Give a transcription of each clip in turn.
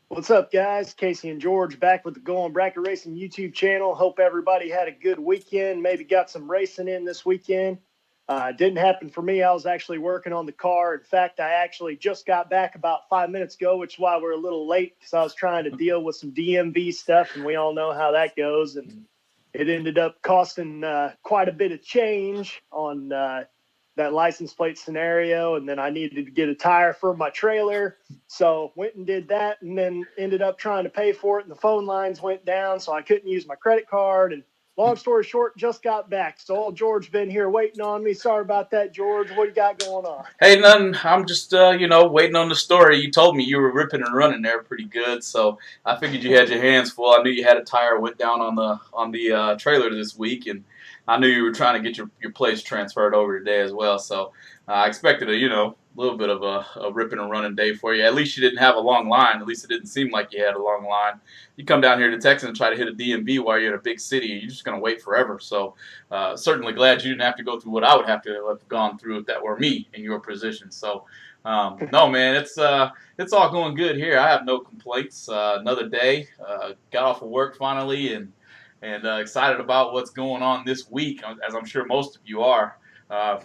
What's up, guys? Casey and George back with the Going Bracket Racing YouTube channel. Hope everybody had a good weekend. Maybe got some racing in this weekend. Didn't happen for me. I was actually working on the car. In fact, I actually just got back about 5 minutes ago, which is why we're a little late because I was trying to deal with some DMV stuff, and we all know how that goes. And it ended up costing quite a bit of change on that license plate scenario. And then I needed to get a tire for my trailer. So went and did that, and then ended up trying to pay for it, and the phone lines went down, so I couldn't use my credit card. And long story short, just got back. So old George been here waiting on me. Sorry about that, George. What you got going on? Hey, nothing. I'm just, waiting on the story. You told me you were ripping and running there pretty good, so I figured you had your hands full. I knew you had a tire went down on the trailer this week, and I knew you were trying to get your place transferred over today as well. So I expected a little bit of a ripping and running day for you. At least you didn't have a long line. At least it didn't seem like you had a long line. You come down here to Texas and try to hit a DMV while you're in a big city, you're just going to wait forever. So certainly glad you didn't have to go through what I would have to have gone through if that were me in your position. So no, man, it's all going good here. I have no complaints. Another day, got off of work finally, and excited about what's going on this week, as I'm sure most of you are.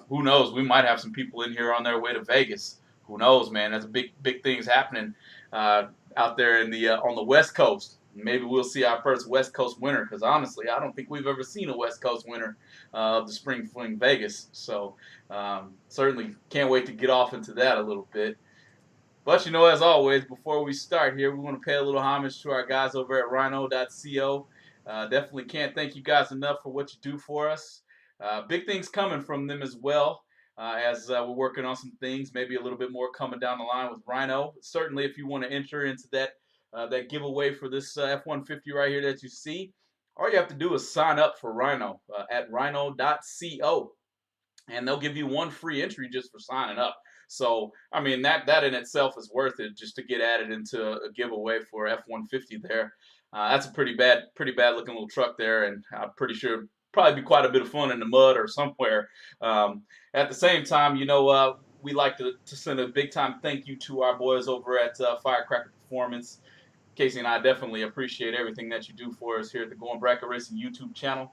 Who knows? We might have some people in here on their way to Vegas. Who knows, man? That's big things happening out there in the on the West Coast. Maybe we'll see our first West Coast winner, because honestly, I don't think we've ever seen a West Coast winner of the Spring Fling Vegas. So certainly can't wait to get off into that a little bit. But as always, before we start here, we want to pay a little homage to our guys over at Rhino.co. Definitely can't thank you guys enough for what you do for us. Big things coming from them as well. As we're working on some things, maybe a little bit more coming down the line with Rhino. Certainly, if you want to enter into that giveaway for this F-150 right here that you see, all you have to do is sign up for Rhino at Rhino.co, and they'll give you one free entry just for signing up. So, I mean, that in itself is worth it just to get added into a giveaway for F-150 there. That's a pretty bad looking little truck there, and I'm pretty sure probably be quite a bit of fun in the mud or somewhere. At the same time, we like to send a big time thank you to our boys over at Firecracker Performance. Casey and I definitely appreciate everything that you do for us here at the Going Bracket Racing YouTube channel,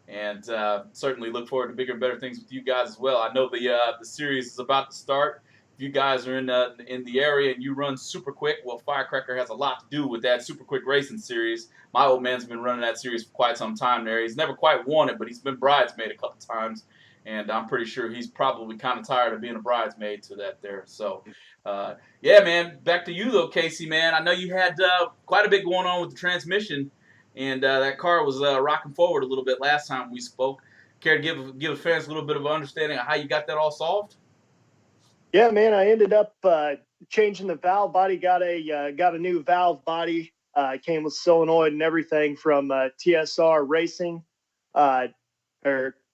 and certainly look forward to bigger and better things with you guys as well. I know the series is about to start. If you guys are in the area and you run super quick, well, Firecracker has a lot to do with that super quick racing series. My old man's been running that series for quite some time there. He's never quite won it, but he's been bridesmaid a couple times, and I'm pretty sure he's probably kind of tired of being a bridesmaid to that there. So, yeah, man, back to you though, Casey, man. I know you had quite a bit going on with the transmission, and that car was rocking forward a little bit last time we spoke. Care to give the fans a little bit of an understanding of how you got that all solved? Yeah, man, I ended up changing the valve body. Got a new valve body. Came with solenoid and everything from TSR Racing, or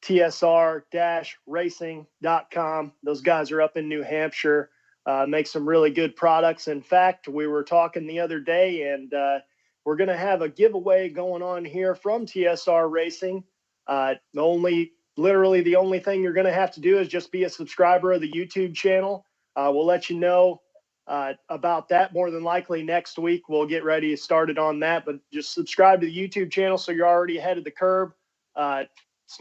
TSR-racing.com. Those guys are up in New Hampshire. Make some really good products. In fact, we were talking the other day, and we're going to have a giveaway going on here from TSR Racing. Literally the only thing you're going to have to do is just be a subscriber of the YouTube channel. We'll let you know about that more than likely next week. We'll get ready to start it on that, but just subscribe to the YouTube channel so you're already ahead of the curve. It's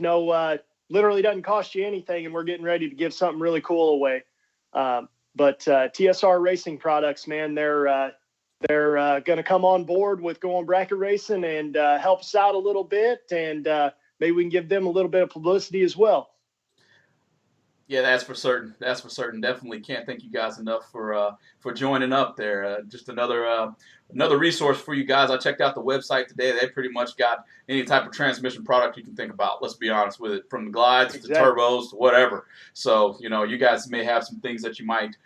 literally doesn't cost you anything, and we're getting ready to give something really cool away. But TSR Racing products, man, they're going to come on board with Going Bracket Racing and help us out a little bit, and maybe we can give them a little bit of publicity as well. Yeah, that's for certain. That's for certain. Definitely can't thank you guys enough for joining up there. Just another resource for you guys. I checked out the website today. They pretty much got any type of transmission product you can think about. Let's be honest with it, from the glides to turbos to whatever. So you guys may have some things that you might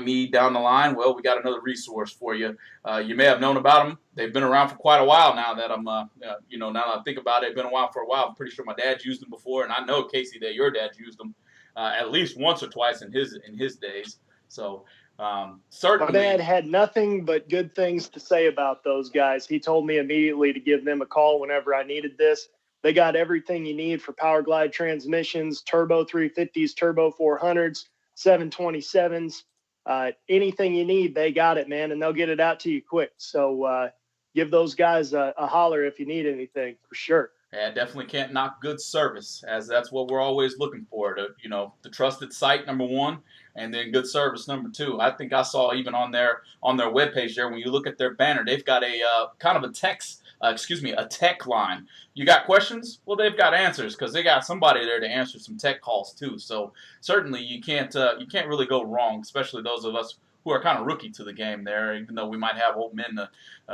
need down the line. Well, we got another resource for you. You may have known about them. They've been around for quite a while now. That now that I think about it, they've been around for a while. I'm pretty sure my dad used them before, and I know, Casey, that your dad used them at least once or twice in his days. So certainly, my dad had nothing but good things to say about those guys. He told me immediately to give them a call whenever I needed this. They got everything you need for Power Glide transmissions, turbo 350s, turbo 400s, 727s. anything you need, they got it, man, and they'll get it out to you quick. So give those guys a holler if you need anything, for sure. Yeah, definitely can't knock good service, as that's what we're always looking for. The trusted site, number one, and then good service, number two. I think I saw even on their webpage there, when you look at their banner, they've got a kind of a tech line. You got questions? Well, they've got answers, because they got somebody there to answer some tech calls too. So certainly you can't really go wrong, especially those of us who are kind of rookie to the game there. Even though we might have old men,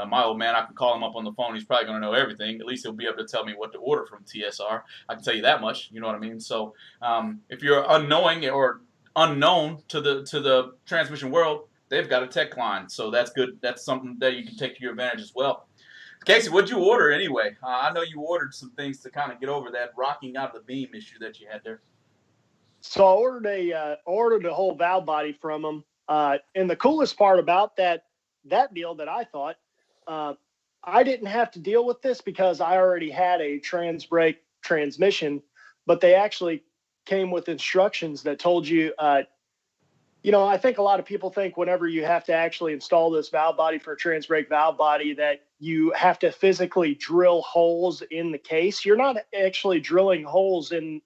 my old man, I can call him up on the phone. He's probably going to know everything. At least he'll be able to tell me what to order from TSR. I can tell you that much. You know what I mean? So if you're unknowing or unknown to the transmission world, they've got a tech line. So that's good. That's something that you can take to your advantage as well. Casey, what'd you order anyway? I know you ordered some things to kind of get over that rocking out of the beam issue that you had there. So I ordered a whole valve body from them. And the coolest part about that deal that I thought, I didn't have to deal with this because I already had a trans brake transmission, but they actually came with instructions that told you, I think a lot of people think whenever you have to actually install this valve body for a trans brake valve body that you have to physically drill holes in the case. You're not actually drilling holes in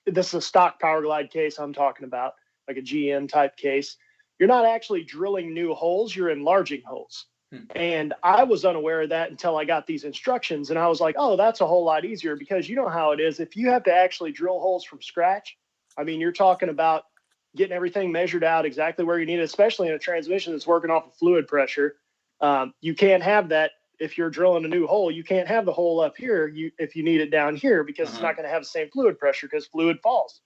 this is a stock Power Glide case I'm talking about, like a GM type case. You're not actually drilling new holes, you're enlarging holes. And I was unaware of that until I got these instructions. And I was like, oh, that's a whole lot easier, because you know how it is. If you have to actually drill holes from scratch, I mean, you're talking about getting everything measured out exactly where you need it, especially in a transmission that's working off of fluid pressure. You can't have that if you're drilling a new hole. You can't have the hole up here if you need it down here, because it's not going to have the same fluid pressure because fluid falls.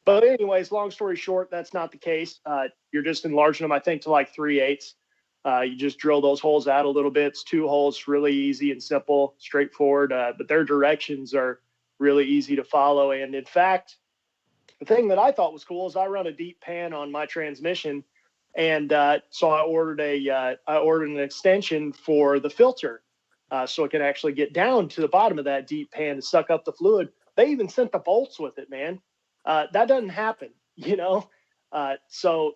But anyways, long story short, that's not the case. You're just enlarging them, I think, to like 3/8. You just drill those holes out a little bit. It's 2 holes, really easy and simple, straightforward. But their directions are really easy to follow. And in fact, the thing that I thought was cool is I run a deep pan on my transmission. And so I ordered an extension for the filter so it can actually get down to the bottom of that deep pan to suck up the fluid. They even sent the bolts with it, man. That doesn't happen, so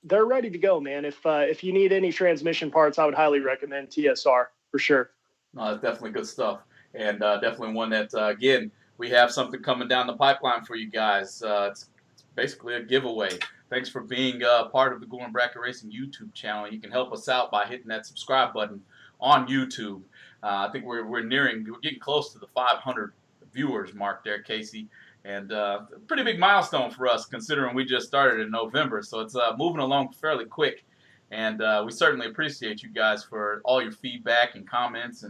they're ready to go, man. If you need any transmission parts, I would highly recommend TSR for sure. No, that's definitely good stuff, and definitely one that again, we have something coming down the pipeline for you guys. It's basically a giveaway. Thanks for being part of the Going Bracket Racing YouTube channel. You can help us out by hitting that subscribe button on YouTube. I think we're getting close to the 500 viewers mark there, Casey. And pretty big milestone for us, considering we just started in November. So it's moving along fairly quick. And we certainly appreciate you guys for all your feedback and comments.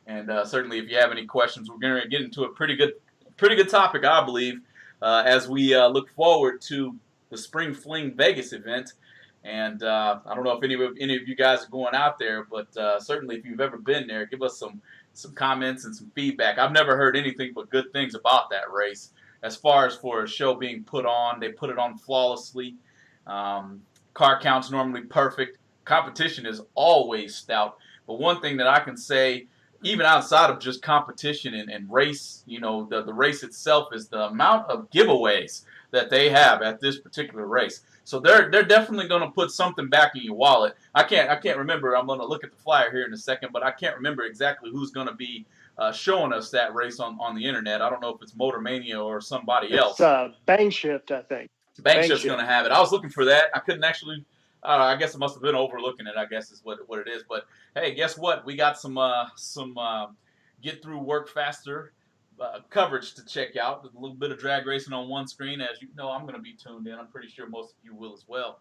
And certainly if you have any questions, we're going to get into a pretty good topic, I believe, as we look forward to the Spring Fling Vegas event. And I don't know if any of you guys are going out there, but certainly if you've ever been there, give us some comments and some feedback. I've never heard anything but good things about that race. As far as for a show being put on, they put it on flawlessly. Car count's normally perfect. Competition is always stout. But one thing that I can say, even outside of just competition and race, the race itself, is the amount of giveaways that they have at this particular race. So they're definitely going to put something back in your wallet. I can't remember. I'm going to look at the flyer here in a second, but I can't remember exactly who's going to be showing us that race on the internet. I don't know if it's Motor Mania or somebody else. It's Bang Shift, I think. Bang Shift's going to have it. I was looking for that. I couldn't actually. I guess I must have been overlooking it. I guess is what it is. But hey, guess what? We got some get through work faster coverage to check out. A little bit of drag racing on one screen, as you know. I'm going to be tuned in. I'm pretty sure most of you will as well.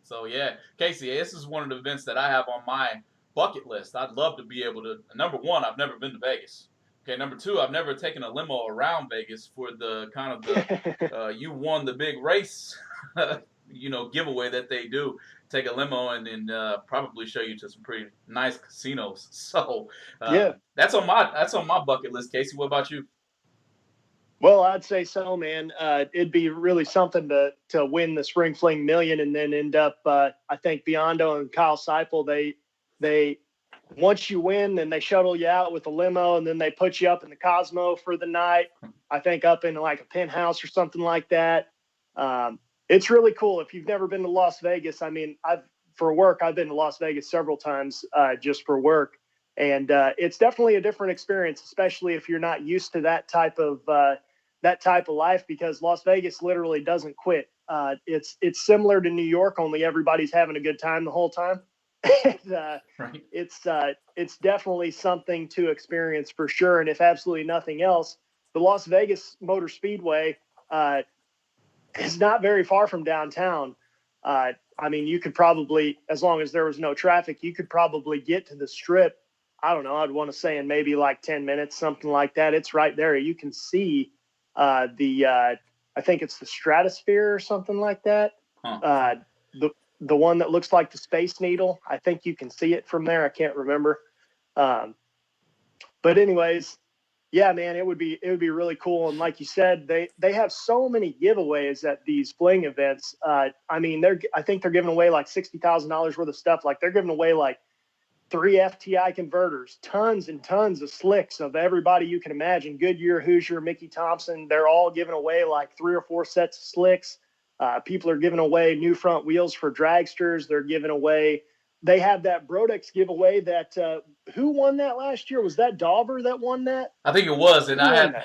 So yeah, Casey, this is one of the events that I have on my bucket list. I'd love to be able to. Number one, I've never been to Vegas. Okay, number two, I've never taken a limo around Vegas for the kind of the you won the big race, giveaway that they do. Take a limo and then probably show you to some pretty nice casinos. So yeah, that's on my bucket list. Casey, what about you? Well, I'd say so, man. It'd be really something to win the Spring Fling Million and then end up. I think Biondo and Kyle Seipel, they once you win, then they shuttle you out with a limo, and then they put you up in the Cosmo for the night. I think up in like a penthouse or something like that. It's really cool. If you've never been to Las Vegas, I mean, for work, I've been to Las Vegas several times just for work. And it's definitely a different experience, especially if you're not used to that type of life, because Las Vegas literally doesn't quit. It's similar to New York, only everybody's having a good time the whole time. And, Right. it's definitely something to experience for sure. And if absolutely nothing else, the Las Vegas Motor Speedway is not very far from downtown. I mean, you could probably, as long as there was no traffic, you could probably get to the Strip. I don't know. I'd want to say in maybe like 10 minutes, something like that. It's right there. You can see I think it's the Stratosphere or something like that. Huh. The one that looks like the Space Needle. I think you can see it from there. I can't remember. But anyways, yeah, man, it would be really cool. And like you said, they have so many giveaways at these fling events. I mean, I think they're giving away like $60,000 worth of stuff. Like they're giving away like 3 FTI converters, tons and tons of slicks of everybody you can imagine. Goodyear, Hoosier, Mickey Thompson. They're all giving away like 3 or 4 sets of slicks. People are giving away new front wheels for dragsters. They're giving away. They have that Brodex giveaway that who won that last year? Was that Dauber that won that? I think it was, and I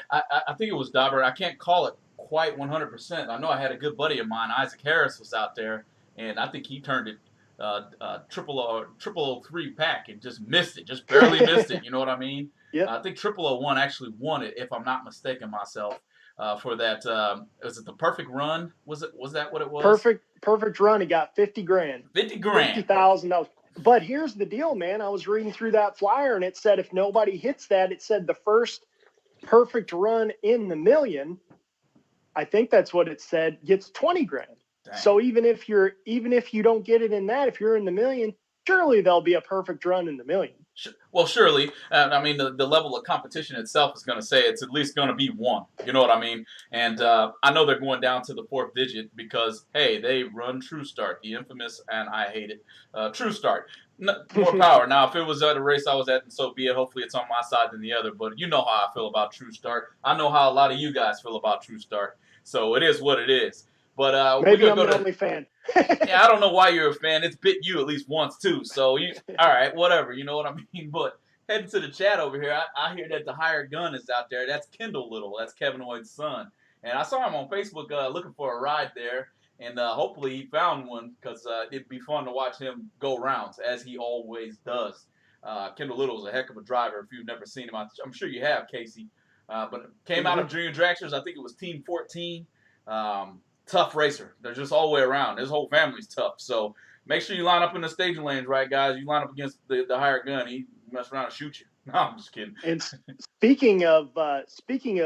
think it was Dauber. I can't call it quite 100%. I know I had a good buddy of mine, Isaac Harris, was out there, and I think he turned it triple 03 pack and just missed it, just barely missed it. You know what I mean? Yeah. I think 001 actually won it, if I'm not mistaken myself. For that, was it the Perfect Run? Was that what it was? Perfect Run. He got 50 grand. 50 grand. $50,000. But here's the deal, man. I was reading through that flyer, and it said if nobody hits that, it said the first perfect run in the million, I think that's what it said, gets 20 grand. Dang. So even if you don't get it in that, if you're in the million, surely there'll be a perfect run in the million. Well, surely. I mean, the level of competition itself is going to say it's at least going to be one. You know what I mean? And I know they're going down to the 4th digit because, hey, they run True Start, the infamous, and I hate it, True Start. More power. Now, if it was at a race I was at, and so be it. Hopefully it's on my side than the other. But you know how I feel about True Start. I know how a lot of you guys feel about True Start. So it is what it is. But maybe I'm the only fan. Yeah, I don't know why you're a fan. It's bit you at least once too. So all right, whatever. You know what I mean. But heading to the chat over here, I hear that the hired gun is out there. That's Kendall Little. That's Kevin Hoyt's son. And I saw him on Facebook looking for a ride there, and hopefully he found one because it'd be fun to watch him go rounds as he always does. Kendall Little is a heck of a driver. If you've never seen him, I'm sure you have, Casey. But came out of Junior Dragsters. I think it was Team 14. Tough racer. They're just all the way around. His whole family's tough. So make sure you line up in the staging lanes, right, guys? You line up against the hired gun. He mess around and shoot you. No, I'm just kidding. And speaking of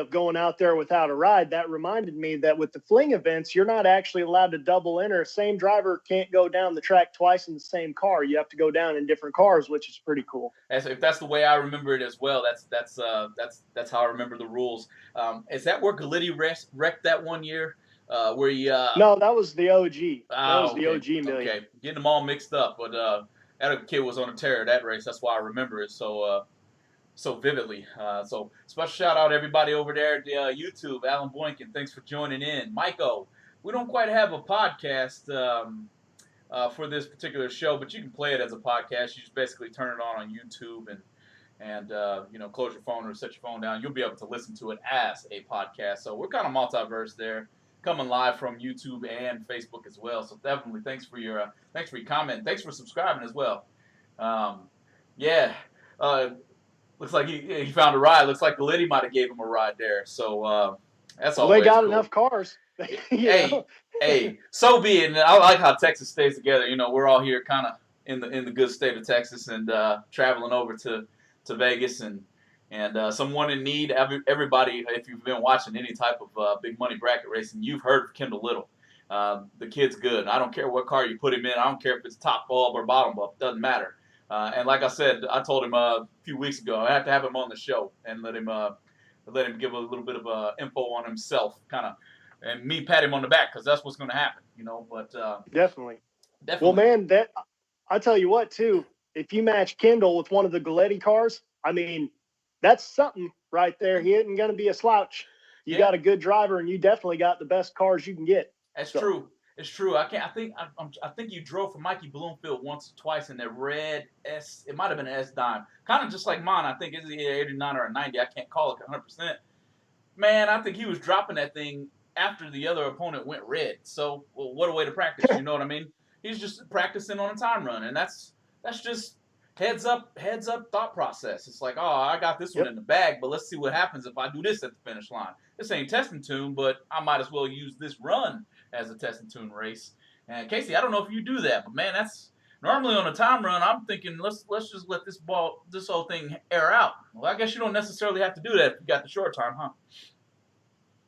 going out there without a ride, that reminded me that with the fling events, you're not actually allowed to double enter. Same driver can't go down the track twice in the same car. You have to go down in different cars, which is pretty cool. If that's the way I remember it as well, that's how I remember the rules. Is that where Galitti wrecked that one year? Where he No, that was the OG. That was the OG million. Okay, getting them all mixed up, but that kid was on a tear that race. That's why I remember it so vividly. So special shout out to everybody over there at YouTube. Alan Boynton, thanks for joining in. Michael, we don't quite have a podcast for this particular show, but you can play it as a podcast. You just basically turn it on YouTube and close your phone or set your phone down. You'll be able to listen to it as a podcast. So we're kind of multiverse there. Coming live from YouTube and Facebook as well. So definitely thanks for your comment. Thanks for subscribing as well. Looks like he found a ride. Looks like Galitti might have gave him a ride there. So that's all. They got cool. Enough cars. Hey, so be it. And I like how Texas stays together. You know, we're all here kind of in the good state of Texas and traveling over to Vegas and someone in need. Everybody, if you've been watching any type of big money bracket racing, you've heard of Kendall Little. The kid's good. I don't care what car you put him in. I don't care if it's top bulb or bottom bulb. Doesn't matter. And like I said, I told him a few weeks ago, I have to have him on the show and let him give a little bit of info on himself, kind of, and me pat him on the back because that's what's going to happen, you know. But definitely. Well, man, I tell you what, too. If you match Kendall with one of the Galitti cars, I mean, that's something right there. He isn't going to be a slouch. You got a good driver, and you definitely got the best cars you can get. That's true. It's true. I think you drove for Mikey Bloomfield once or twice in that red S. It might have been an S dime, kind of just like mine. I think it's either 89 or a 90. I can't call it 100%. Man, I think he was dropping that thing after the other opponent went red. So, well, what a way to practice. You know what I mean? He's just practicing on a time run, and that's just heads up thought process. It's like, oh, I got this one Yep. in the bag, but let's see what happens if I do this at the finish line. This ain't testing tune, but I might as well use this run as a testing tune race. And Casey, I don't know if you do that, but man, that's normally on a time run. I'm thinking let's just let this whole thing air out. Well, I guess you don't necessarily have to do that if you got the short time, huh?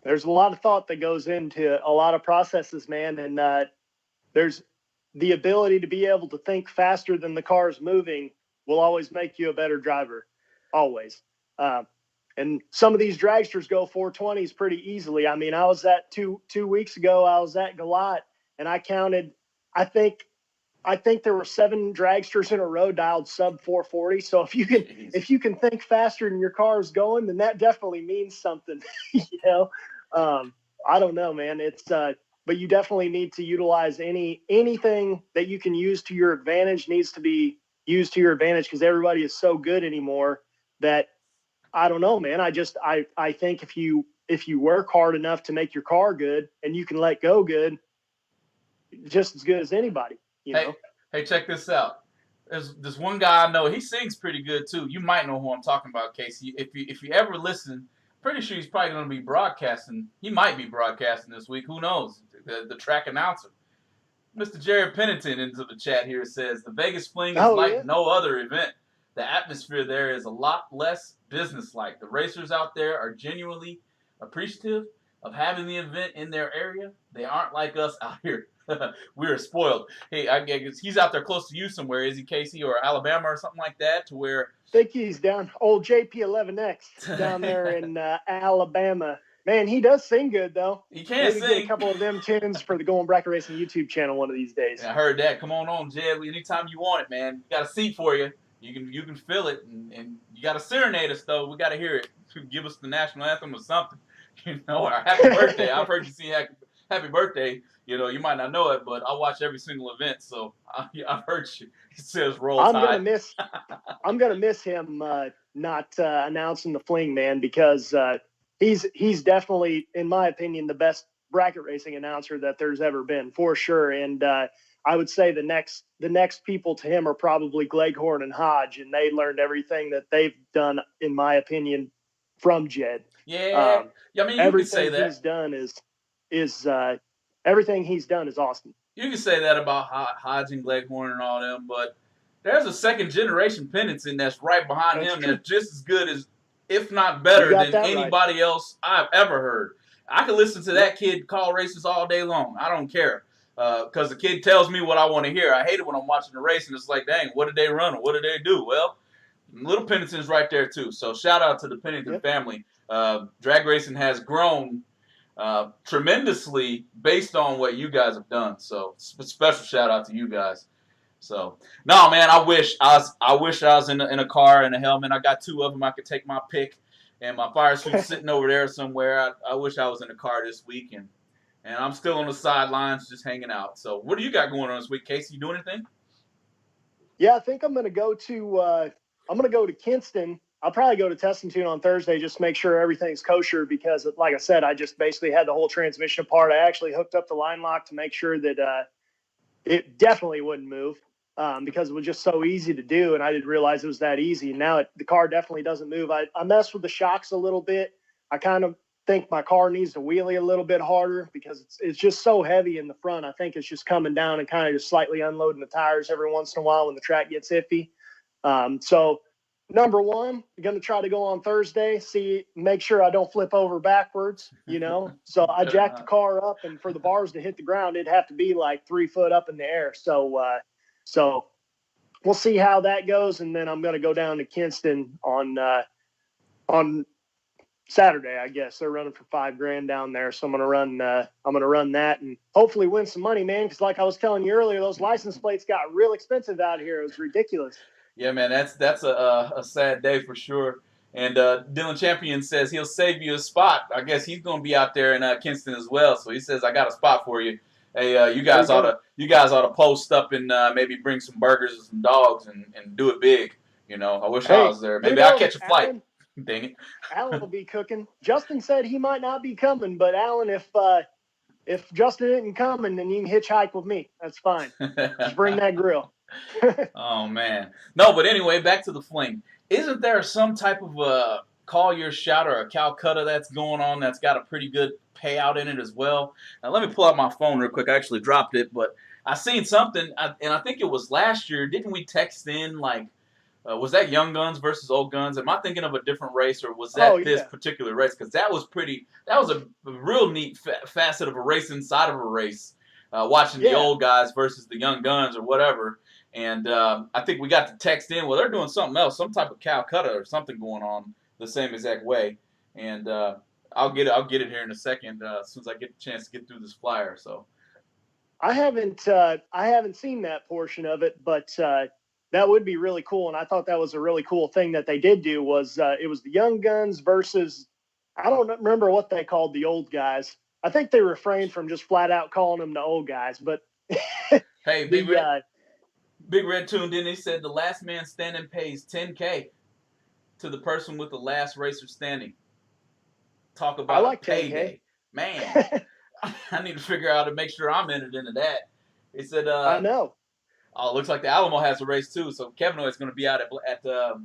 There's a lot of thought that goes into a lot of processes, man. And there's the ability to be able to think faster than the car is moving will always make you a better driver. Always. And some of these dragsters go 420s pretty easily. I mean, I was at two weeks ago, I was at Galat and I counted, I think there were 7 dragsters in a row dialed sub 440. So if you can think faster than your car is going, then that definitely means something, you know? I don't know, man. It's, but you definitely need to utilize anything that you can use to your advantage needs to be used to your advantage because everybody is so good anymore that I don't know, man. I think if you work hard enough to make your car good and you can let go good, just as good as anybody, you know? Hey, check this out. There's this one guy I know. He sings pretty good too. You might know who I'm talking about, Casey. If you ever listen, pretty sure he's probably going to be broadcasting. He might be broadcasting this week. Who knows? The track announcer, Mr. Jared Pennington, into the chat here says the Vegas Fling is like no other event. The atmosphere there is a lot less businesslike. The racers out there are genuinely appreciative of having the event in their area. They aren't like us out here. We're spoiled. Hey, I guess he's out there close to you somewhere, is he, Casey, or Alabama or something like that, to where I think he's down old JP11X down there in Alabama. Man, he does sing good though. He can Maybe sing. get a couple of them tunes for the Going Bracket Racing YouTube channel one of these days. Yeah, I heard that. Come on, Jed. Anytime you want it, man. Got a seat for you. You can feel it, and you got to serenade us though. We got to hear it. Give us the national anthem or something. You know, or happy birthday. I've heard you sing happy birthday. You know, you might not know it, but I watch every single event, so I've heard you. It says roll tide. I'm gonna miss him not announcing the Fling, man, because he's definitely, in my opinion, the best bracket racing announcer that there's ever been, for sure. And I would say the next people to him are probably Gleghorn and Hodge, and they learned everything that they've done, in my opinion, from Jed. Yeah, I mean, you can say that. Everything he's done is awesome. You can say that about Hodge and Gleghorn and all them, but there's a second generation Pennington that's right behind him that's just as good as, if not better than anybody else I've ever heard. I can listen to that kid call races all day long. I don't care. Because the kid tells me what I want to hear. I hate it when I'm watching the race and it's like, dang, what did they run or what did they do? Well, little Pennington's right there too. So shout out to the Pennington family. Drag racing has grown tremendously based on what you guys have done. So special shout out to you guys. So no, man, I wish I was in a car and a helmet. I got 2 of them. I could take my pick, and my fire suit's sitting over there somewhere. I wish I was in a car this week, and I'm still on the sidelines just hanging out. So what do you got going on this week, Casey? You doing anything? Yeah, I think I'm going to go to Kinston. I'll probably go to Test and Tune on Thursday just to make sure everything's kosher because, like I said, I just basically had the whole transmission apart. I actually hooked up the line lock to make sure that it definitely wouldn't move because it was just so easy to do, and I didn't realize it was that easy. And now the car definitely doesn't move. I messed with the shocks a little bit. I kind of think my car needs to wheelie a little bit harder because it's just so heavy in the front. I think it's just coming down and kind of just slightly unloading the tires every once in a while when the track gets iffy. So number one, I'm going to try to go on Thursday, make sure I don't flip over backwards, you know. So I jacked the car up, and for the bars to hit the ground, it'd have to be like 3 foot up in the air. So we'll see how that goes, and then I'm going to go down to Kinston on Saturday, I guess. They're running for $5,000 down there, so I'm gonna run that and hopefully win some money, man. Because like I was telling you earlier, those license plates got real expensive out here. It was ridiculous. Yeah, man, that's a sad day for sure. And Dylan Champion says he'll save you a spot. I guess he's gonna be out there in Kinston as well. So he says I got a spot for you. Hey, There you go. you guys ought to post up and maybe bring some burgers and some dogs and do it big. I wish I Hey, was there. who Maybe I'll knows? catch a flight. Dang Alan will be cooking. Justin said he might not be coming, but Alan, if Justin isn't coming, then you can hitchhike with me. That's fine. Just it. bring that grill. Oh man, no. But anyway, back to the fling. Isn't there some type of a call your shot or a Calcutta that's going on that's got a pretty good payout in it as well? Now let me pull out my phone real quick. I actually dropped it, but I seen something, and I think it was last year. Didn't we text in like? Was that Young Guns versus Old Guns? Am I thinking of a different race, or was Oh that this yeah, particular race? Because that was pretty. That was a real neat facet of a race inside of a race. Watching the yeah. old guys versus the young guns or whatever. And I think we got the text in. Well, they're doing something else, some type of Calcutta or something going on the same exact way. And I'll get it. I'll get it here in a second as soon as I get the chance to get through this flyer. So I haven't seen that portion of it, but that would be really cool. And I thought that was a really cool thing that they did do was it was the young guns versus I don't remember what they called the old guys. I think they refrained from just flat out calling them the old guys, but hey, the Big Red tuned in. He said the last man standing pays 10K to the person with the last racer standing. Talk I about a like 10K. payday, man. I need to figure out how to make sure I'm entered into that. He said, I know. "Oh, it looks like the Alamo has a race too." So Kevin is going to be out at the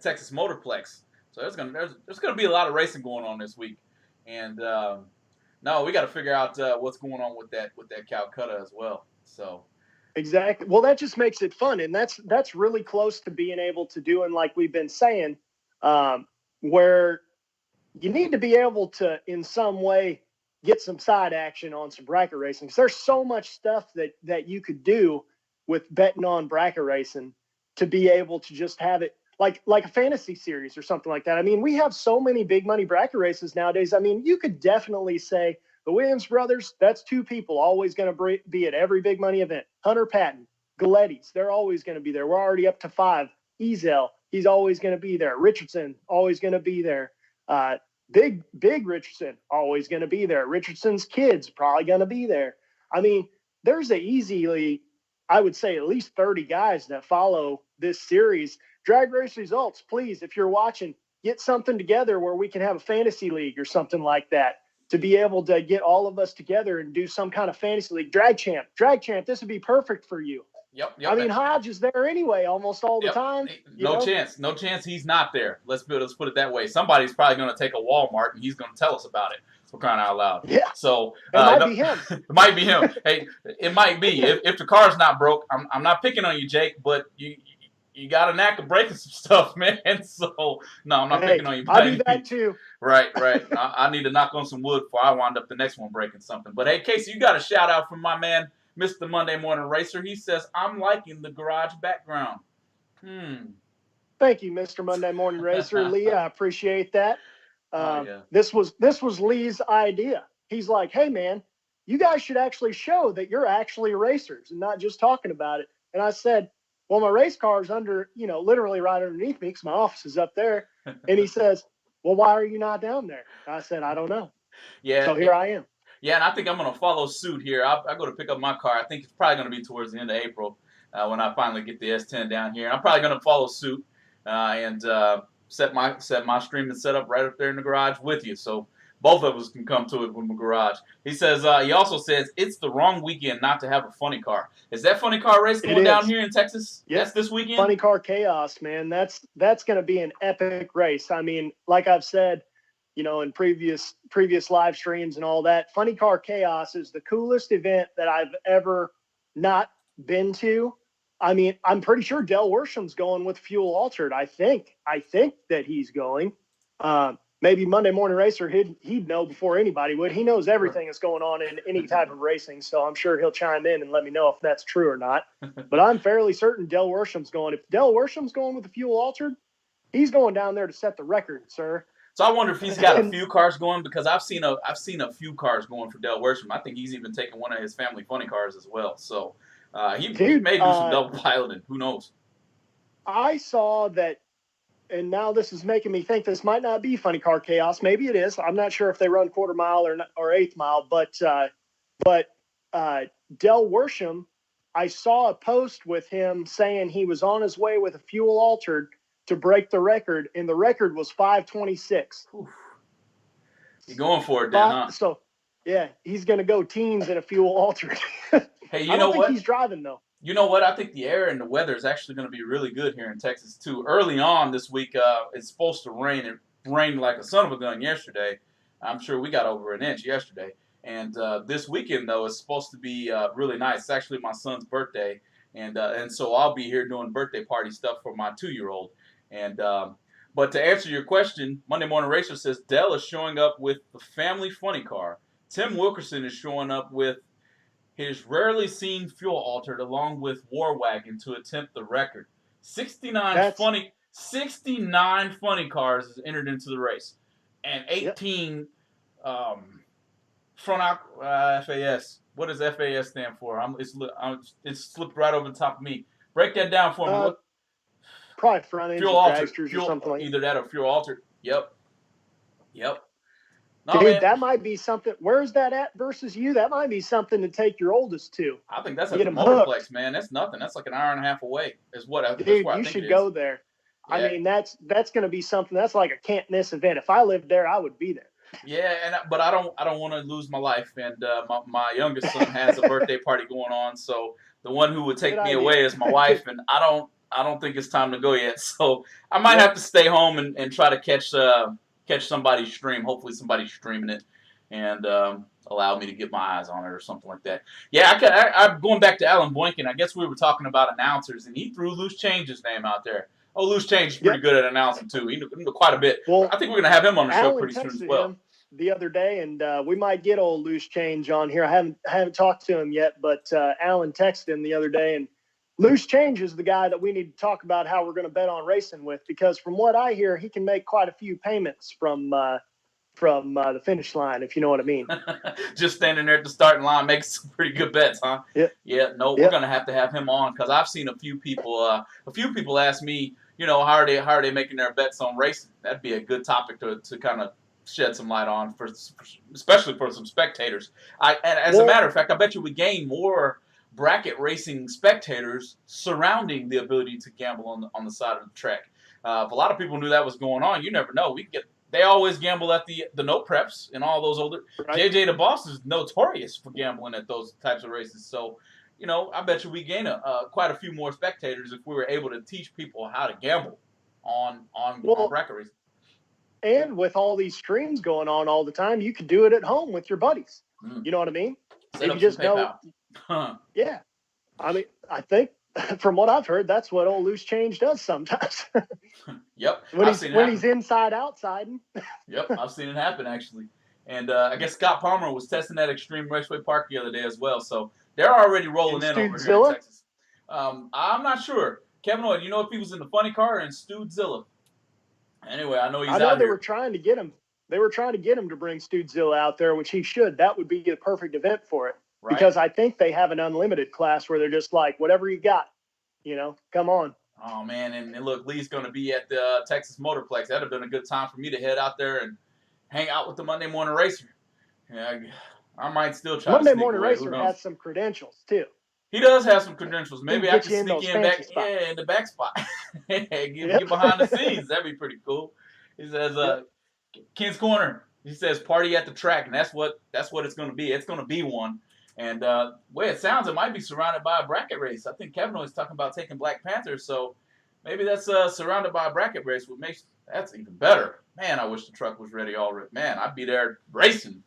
Texas Motorplex. So there's gonna be a lot of racing going on this week, and no, we got to figure out what's going on with that Calcutta as well. So Exactly. Well, that just makes it fun, and that's really close to being able to do, and like we've been saying, where you need to be able to, in some way, get some side action on some bracket racing. Because there's so much stuff that you could do with betting on bracket racing to be able to just have it like a fantasy series or something like that. I mean, we have so many big money bracket races nowadays. I mean, you could definitely say the Williams brothers, that's two people always going to be at every big money event. Hunter Patton, Galetti's, they're always going to be there. We're already up to 5. Ezel, he's always going to be there. Richardson, always going to be there. Big Richardson, always going to be there. Richardson's kids, probably going to be there. I mean, there's I would say, at least 30 guys that follow this series. Drag Race Results, please, if you're watching, get something together where we can have a fantasy league or something like that to be able to get all of us together and do some kind of fantasy league. Drag Champ, this would be perfect for you. yep, I yep. mean, Hodge is there anyway almost all the Yep. time. No chance. No chance he's not there. Let's put it that way. Somebody's probably going to take a Walmart and he's going to tell us about it. For crying out loud. Yeah. So it might no, be him. It might be him. Hey, it might be. If the car's not broke, I'm not picking on you, Jake, but you got a knack of breaking some stuff, man. So no, I'm not picking on you. I do that too. Right. I need to knock on some wood before I wind up the next one breaking something. But hey, Casey, you got a shout out from my man, Mr. Monday Morning Racer. He says, I'm liking the garage background. Thank you, Mr. Monday Morning Racer. Lee, I appreciate that. Yeah. This was Lee's idea. He's like, hey, man, you guys should actually show that you're actually racers and not just talking about it. And I said, well, my race car is literally right underneath me because my office is up there. And he says, well, why are you not down there? I said, I don't know. Yeah. So here I am. Yeah, and I think I'm going to follow suit here. I go to pick up my car. I think it's probably going to be towards the end of April when I finally get the S10 down here. I'm probably going to follow suit and set my streaming setup right up there in the garage with you. So both of us can come to it from the garage. He says, he also says, it's the wrong weekend not to have a funny car. Is that funny car race going down here in Texas? Yep. That's this weekend? Funny Car Chaos, man. That's going to be an epic race. I mean, like I've said, in previous live streams and all that, Funny Car Chaos is the coolest event that I've ever not been to. I mean, I'm pretty sure Del Worsham's going with Fuel Altered. I think that he's going. Maybe Monday Morning Racer, he'd know before anybody would. He knows everything that's going on in any type of racing, so I'm sure he'll chime in and let me know if that's true or not. But I'm fairly certain Del Worsham's going. If Del Worsham's going with the Fuel Altered, he's going down there to set the record, sir. So I wonder if he's got a few cars going, because I've seen a few cars going for Del Worsham. I think he's even taken one of his family funny cars as well. So he may do some double piloting. Who knows? I saw that, and now this is making me think this might not be Funny Car Chaos. Maybe it is. I'm not sure if they run quarter mile or eighth mile, but Del Worsham, I saw a post with him saying he was on his way with a fuel altered to break the record, and the record was 5:26. You're going for it then, huh? So, yeah, he's going to go teens in a fuel altered. Hey, I don't think he's driving, though. You know what? I think the air and the weather is actually going to be really good here in Texas, too. Early on this week, it's supposed to rain. It rained like a son of a gun yesterday. I'm sure we got over an inch yesterday. And this weekend, though, is supposed to be really nice. It's actually my son's birthday. And so I'll be here doing birthday party stuff for my 2-year-old. And but to answer your question, Monday Morning Racer says Dell is showing up with the family funny car. Tim Wilkerson is showing up with his rarely seen fuel altered along with War Wagon to attempt the record. 69 funny cars is entered into the race, and 18 front out FAS. What does FAS stand for? It's slipped right over the top of me. Break that down for me. Probably front engine dragsters or something like that. Either that or fuel altered. Yep. No, dude, man, that might be something. Where's that at versus you? That might be something to take your oldest to. I think that's at the Motorplex, man. That's nothing. That's like an hour and a half away. Dude, you should go there. Yeah. I mean, that's going to be something. That's like a can't miss event. If I lived there, I would be there. Yeah, but I don't want to lose my life. And my youngest son has a birthday party going on, so the one who would take me away is my wife, and I don't think it's time to go yet. So I might have to stay home and try to catch somebody's stream. Hopefully somebody's streaming it and allow me to get my eyes on it or something like that. Yeah, I'm going back to Alan Boynton. I guess we were talking about announcers, and he threw Loose Change's name out there. Oh, Loose Change is pretty good at announcing, too. He knew quite a bit. Well, I think we're going to have him on the show pretty soon as well. Him the other day, and we might get old Loose Change on here. I haven't talked to him yet, but Alan texted him the other day, and Loose Change is the guy that we need to talk about how we're going to bet on racing with, because from what I hear, he can make quite a few payments from the finish line, if you know what I mean. Just standing there at the starting line makes some pretty good bets, huh? Yeah. No, we're going to have him on, because I've seen a few people ask me, how are they making their bets on racing? That'd be a good topic to kind of shed some light on, especially for some spectators. As a matter of fact, I bet you we gain more bracket racing spectators surrounding the ability to gamble on the side of the track. If a lot of people knew that was going on, you never know. They always gamble at the no preps and all those older. Right. JJ the Boss is notorious for gambling at those types of races. So, I bet you we gain quite a few more spectators if we were able to teach people how to gamble on bracket racing. And with all these streams going on all the time, you could do it at home with your buddies. You know what I mean? Set up some PayPal. Yeah. I mean, I think from what I've heard, that's what old Loose Change does sometimes. Yep. when he's inside outside. Yep, I've seen it happen actually. And I guess Scott Palmer was testing at Extreme Raceway Park the other day as well. So they're already rolling in over here in Texas. I'm not sure. Kevin Lloyd, if he was in the funny car or in Studezilla? Anyway, I know he's out here. They were trying to get him. They were trying to get him to bring Studezilla out there, which he should. That would be the perfect event for it. Right. Because I think they have an unlimited class where they're just like, whatever you got, come on. Oh, man. And look, Lee's going to be at the Texas Motorplex. That would have been a good time for me to head out there and hang out with the Monday Morning Racer. Yeah, I might still try Monday to sneak Morning away. Racer has some credentials, too. He does have some credentials. Maybe I can sneak in the back spot. Get behind the scenes. That'd be pretty cool. He says, Ken's Corner. He says, party at the track, and that's what it's going to be. It's going to be one. And the way it sounds, it might be surrounded by a bracket race. I think Kevin was talking about taking Black Panther, so maybe that's surrounded by a bracket race, which makes that's even better. Man, I wish the truck was ready already. Man, I'd be there racing.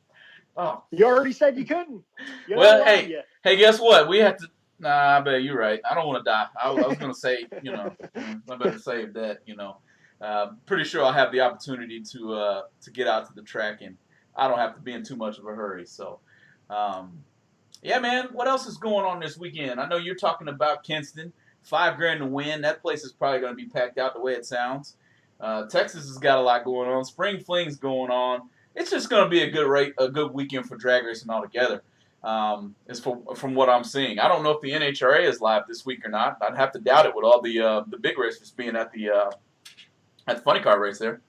Oh, you already said you couldn't. Well, hey, guess what? We have to. Nah, I bet you're right. I don't want to die. I was going to say, I better save that. Pretty sure I'll have the opportunity to get out to the track, and I don't have to be in too much of a hurry. So. Yeah, man, what else is going on this weekend? I know you're talking about Kinston, $5,000 to win. That place is probably going to be packed out the way it sounds. Texas has got a lot going on. Spring Fling's going on. It's just going to be a good weekend for drag racing altogether. From what I'm seeing, I don't know if the NHRA is live this week or not. I'd have to doubt it with all the big racers being at the funny car race there.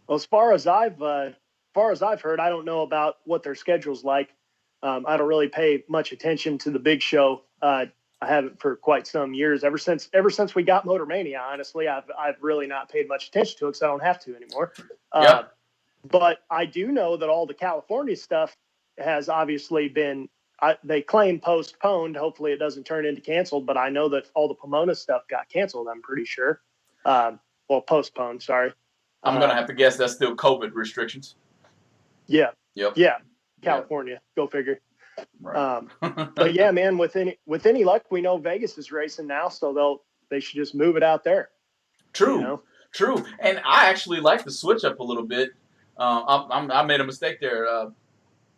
Well, as far as I've heard, I don't know about what their schedule's like. I don't really pay much attention to the big show. I haven't for quite some years. Ever since we got Motor Mania, honestly, I've really not paid much attention to it because I don't have to anymore. Yeah. But I do know that all the California stuff has obviously been. They claim postponed. Hopefully, it doesn't turn into canceled. But I know that all the Pomona stuff got canceled. I'm pretty sure. Well, postponed. Sorry. I'm gonna have to guess that's still COVID restrictions. Yeah. Yep. Yeah. California. Go figure. Right. But yeah, man, with any luck, we know Vegas is racing now, so they should just move it out there. True. You know? True. And I actually like to switch up a little bit. I made a mistake there.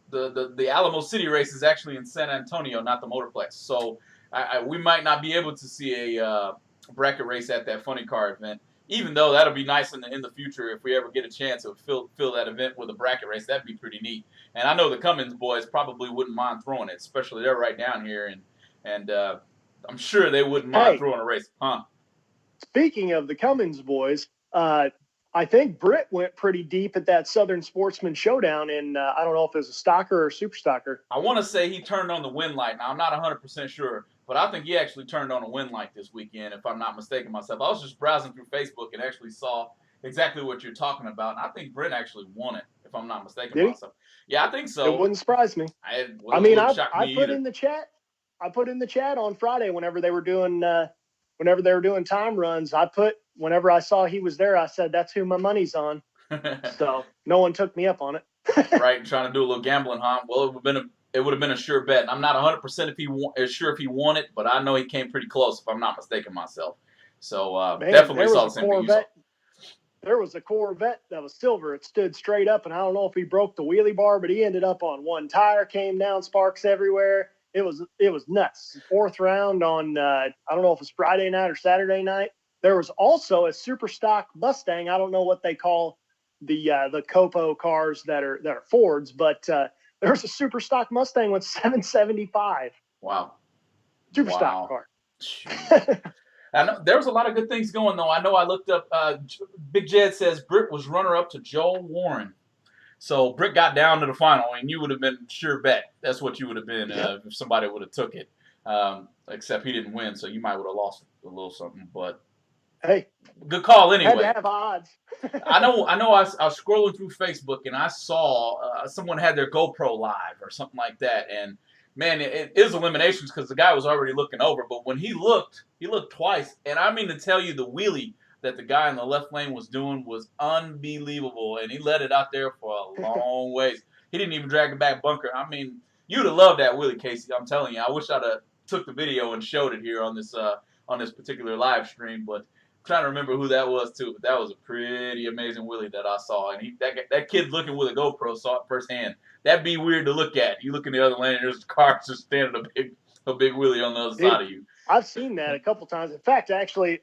The Alamo City race is actually in San Antonio, not the Motorplex. So we might not be able to see a bracket race at that funny car event. Even though that'll be nice in the future if we ever get a chance to fill that event with a bracket race, that'd be pretty neat. And I know the Cummins boys probably wouldn't mind throwing it, especially they're right down here, and I'm sure they wouldn't mind throwing a race, huh? Speaking of the Cummins boys, I think Britt went pretty deep at that Southern Sportsman Showdown, and I don't know if it was a stocker or a super stocker. I want to say he turned on the wind light. Now I'm not 100% sure. But I think he actually turned on a wind light this weekend, if I'm not mistaken myself. I was just browsing through Facebook and actually saw exactly what you're talking about. And I think Brent actually won it, if I'm not mistaken myself. Yeah, I think so. It wouldn't surprise me. I put in the chat. I put in the chat on Friday whenever they were doing time runs. Whenever I saw he was there, I said that's who my money's on. So no one took me up on it. Right, trying to do a little gambling, huh? Well, it would have been a sure bet. I'm not 100% sure if he won it, but I know he came pretty close, if I'm not mistaken myself. So definitely saw the same thing you saw. There was a Corvette that was silver. It stood straight up, and I don't know if he broke the wheelie bar, but he ended up on one tire, came down, sparks everywhere. It was nuts. Fourth round on I don't know if it was Friday night or Saturday night. There was also a super stock Mustang. I don't know what they call the Copo cars that are Fords, but there was a super stock Mustang with 775. Wow. Super stock car. I know there was a lot of good things going, though. I know I looked up. Big Jed says Britt was runner-up to Joel Warren. So Britt got down to the final, and you would have been sure bet. That's what you would have been if somebody would have took it. Except he didn't win, so you might would have lost a little something. But hey, good call anyway. Had to have odds. I know. I was scrolling through Facebook and I saw someone had their GoPro live or something like that, and man, it is eliminations because the guy was already looking over. But when he looked twice, and I mean to tell you, the wheelie that the guy in the left lane was doing was unbelievable, and he let it out there for a long ways. He didn't even drag it back bunker. I mean, you'd have loved that wheelie, Casey. I'm telling you. I wish I'd have took the video and showed it here on this particular live stream, but. Trying to remember who that was too, but that was a pretty amazing wheelie that I saw, and that kid looking with a GoPro saw it firsthand. That'd be weird to look at. You look in the other lane, and there's a car just standing a big wheelie on the other side of you. I've seen that a couple times. In fact, actually,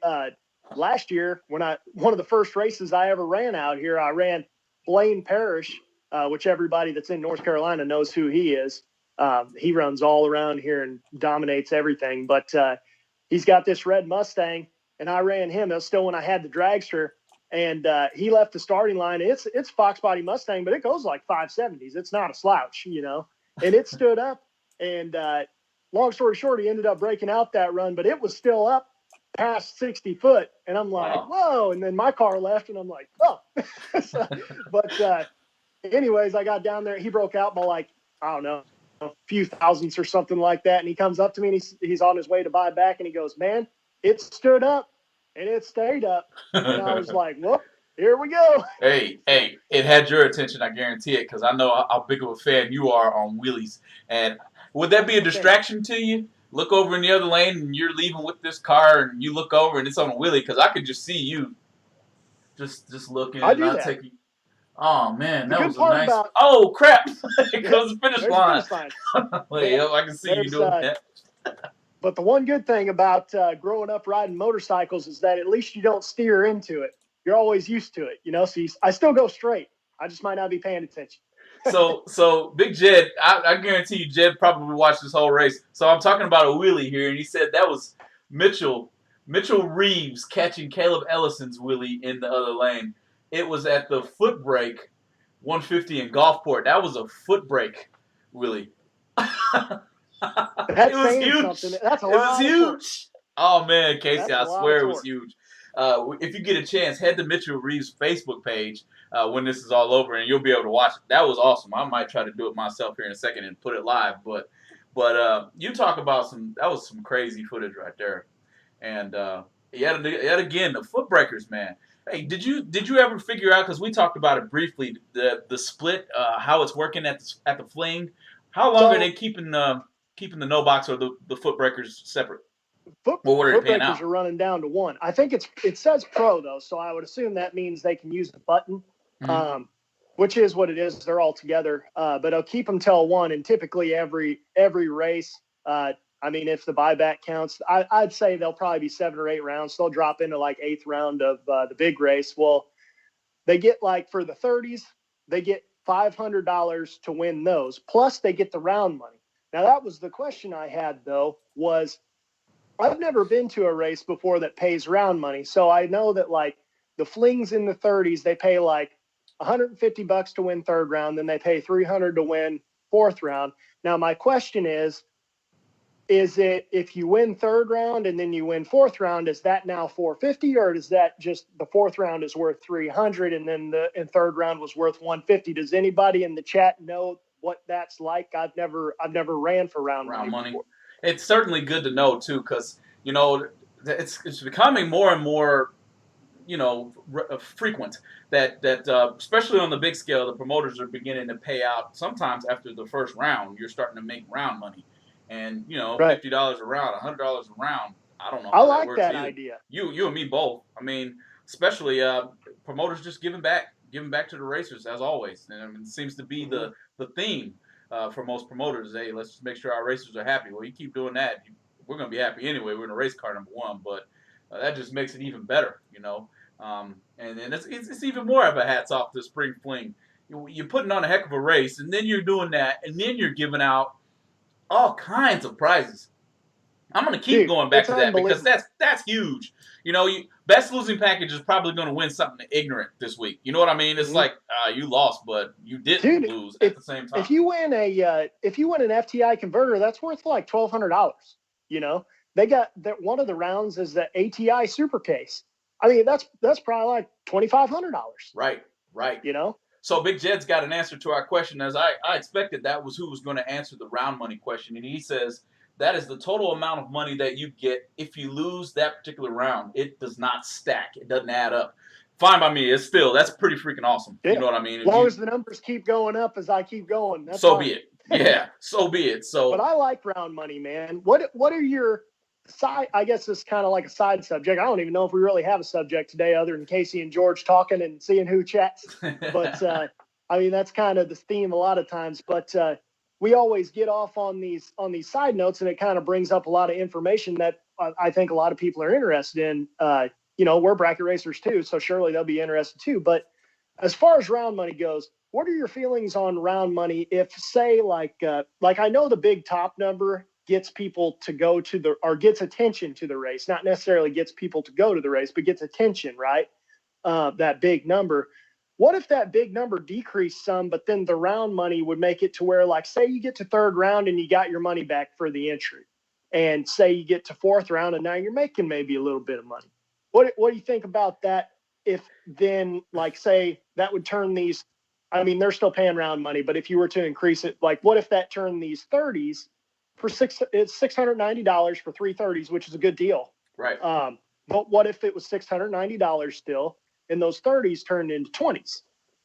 last year one of the first races I ever ran out here, I ran Blaine Parrish, which everybody that's in North Carolina knows who he is. He runs all around here and dominates everything, but he's got this red Mustang. And I ran him. It was still when I had the dragster, and he left the starting line. It's Fox body Mustang, but it goes like 570s. It's not a slouch, you know. And it stood up. And long story short, he ended up breaking out that run, but it was still up past 60 foot. And I'm like, whoa! And then my car left, and I'm like, oh. But anyways, I got down there. He broke out by like I don't know a few thousandths or something like that. And he comes up to me, and he's on his way to buy back, and he goes, man. It stood up, and it stayed up. And I was like, well, here we go. Hey, it had your attention, I guarantee it, because I know how big of a fan you are on wheelies. And would that be a distraction to you? Look over in the other lane, and you're leaving with this car, and you look over, and it's on a wheelie, because I could just see you just looking. I do that. Oh, man, that was a nice. Oh, crap. It goes to the finish line. Wait, I can see you doing that. But the one good thing about growing up riding motorcycles is that at least you don't steer into it. You're always used to it, you know. So I still go straight. I just might not be paying attention. So Big Jed, I guarantee you, Jed probably watched this whole race. So I'm talking about a wheelie here, and he said that was Mitchell Reeves catching Caleb Ellison's wheelie in the other lane. It was at the foot brake 150 in Gulfport. That was a foot brake wheelie. It That's was saying huge. something. That's a It was lot of torque. huge. Oh man, Casey, That's a I lot of swear it was torque. huge. If you get a chance, head to Mitchell Reeves' Facebook page when this is all over, and you'll be able to watch it. That was awesome. I might try to do it myself here in a second and put it live. But you talk about that was some crazy footage right there. And yet again, the foot breakers, man. Hey, did you ever figure out? Because we talked about it briefly, the split, how it's working at the fling. How long are they So keeping the no box or the foot breakers separate? foot Or what are they foot paying breakers out? are running down to one. I think it says pro though, so I would assume that means they can use the button, Mm-hmm. um, which is what it is. They're all together, but I'll keep them till one. And typically every race, I mean, if the buyback counts, I'd say they'll probably be 7 or 8 rounds. They'll drop into like 8th round of the big race. Well, they get like for the 30s, they get $500 to win those. Plus, they get the round money. Now, that was the question I had though. Was I've never been to a race before that pays round money. So I know that like the flings in the 30s, they pay like $150 to win third round, then they pay 300 to win fourth round. Now my question is it if you win third round and then you win fourth round, is that now 450 or is that just the fourth round is worth 300 and then the third round was worth 150? Does anybody in the chat know what that's like? I've never ran for round Round money money. before. It's certainly good to know too, because it's becoming more and more frequent that especially on the big scale, the promoters are beginning to pay out. Sometimes after the first round, you're starting to make round money, and Right. $50 a round, $100 a round. I don't know I how that like works that either. idea. You and me both. I mean, especially promoters just giving back to the racers as always, and I mean, it seems to be Mm-hmm. the theme for most promoters. Hey, let's just make sure our racers are happy. Well, you keep doing that, we're going to be happy anyway. We're in a race car number one, but that just makes it even better, and it's even more of a hats off to Spring Fling. You're putting on a heck of a race, and then you're doing that, and then you're giving out all kinds of prizes. I'm gonna keep Dude, going back it's to that because unbelievable. that's huge. Best losing package is probably going to win something ignorant this week. You know what I mean? It's Mm-hmm. like you lost, but you didn't Dude, lose at the same time. if you win an FTI converter, that's worth like $1,200. You know, they got that one of the rounds is the ATI Super Case. I mean, that's probably like $2,500. Right, right. You know, So Big Jed's got an answer to our question, as I expected that was who was going to answer the round money question. And he says that is the total amount of money that you get if you lose that particular round. It does not stack. It doesn't add up. Fine by me. That's pretty freaking awesome. You yeah. know what I mean? As long as the numbers keep going up as I keep going, that's So be fine. it. Yeah, so be it. But So I like round money, man. What are your side? I guess it's kind of like a side subject. I don't even know if we really have a subject today, other than Casey and George talking and seeing who chats. But I mean, that's kind of the theme a lot of times. But we always get off on these side notes, and it kind of brings up a lot of information that I think a lot of people are interested in. We're bracket racers too, so surely they'll be interested too. But as far as round money goes, what are your feelings on round money? If say like I know the big top number gets people to go to or gets attention to the race, not necessarily gets people to go to the race, but gets attention, right? That big number. What if that big number decreased some, but then the round money would make it to where, like, say you get to third round and you got your money back for the entry, and say you get to fourth round and now you're making maybe a little bit of money. What do you think about that? If then, like, say that would turn these, I mean, they're still paying round money, but if you were to increase it, like, what if that turned these 30s for it's $690 for 330s, which is a good deal. right, But what if it was $690 still, and those 30s turned into 20s?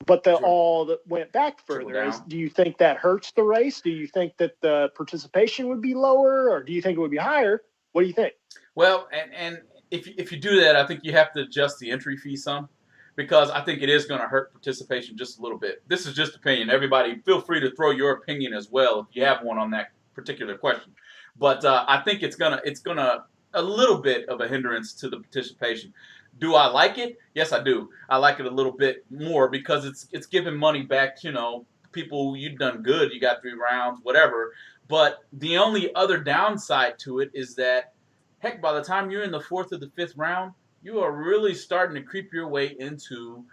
But the sure. all that went back Trickle further down. do you think that hurts the race? Do you think that the participation would be lower, or do you think it would be higher? What do you think? Well, and if you do that, I think you have to adjust the entry fee some, because I think it is going to hurt participation just a little bit. This is just opinion. Everybody, feel free to throw your opinion as well if you have one on that particular question. But I think it's gonna a little bit of a hindrance to the participation. Do I like it? Yes, I do. I like it a little bit more because it's giving money back. People, you've done good. You got 3 rounds, whatever. But the only other downside to it is that, heck, by the time you're in the 4th or the 5th round, you are really starting to creep your way into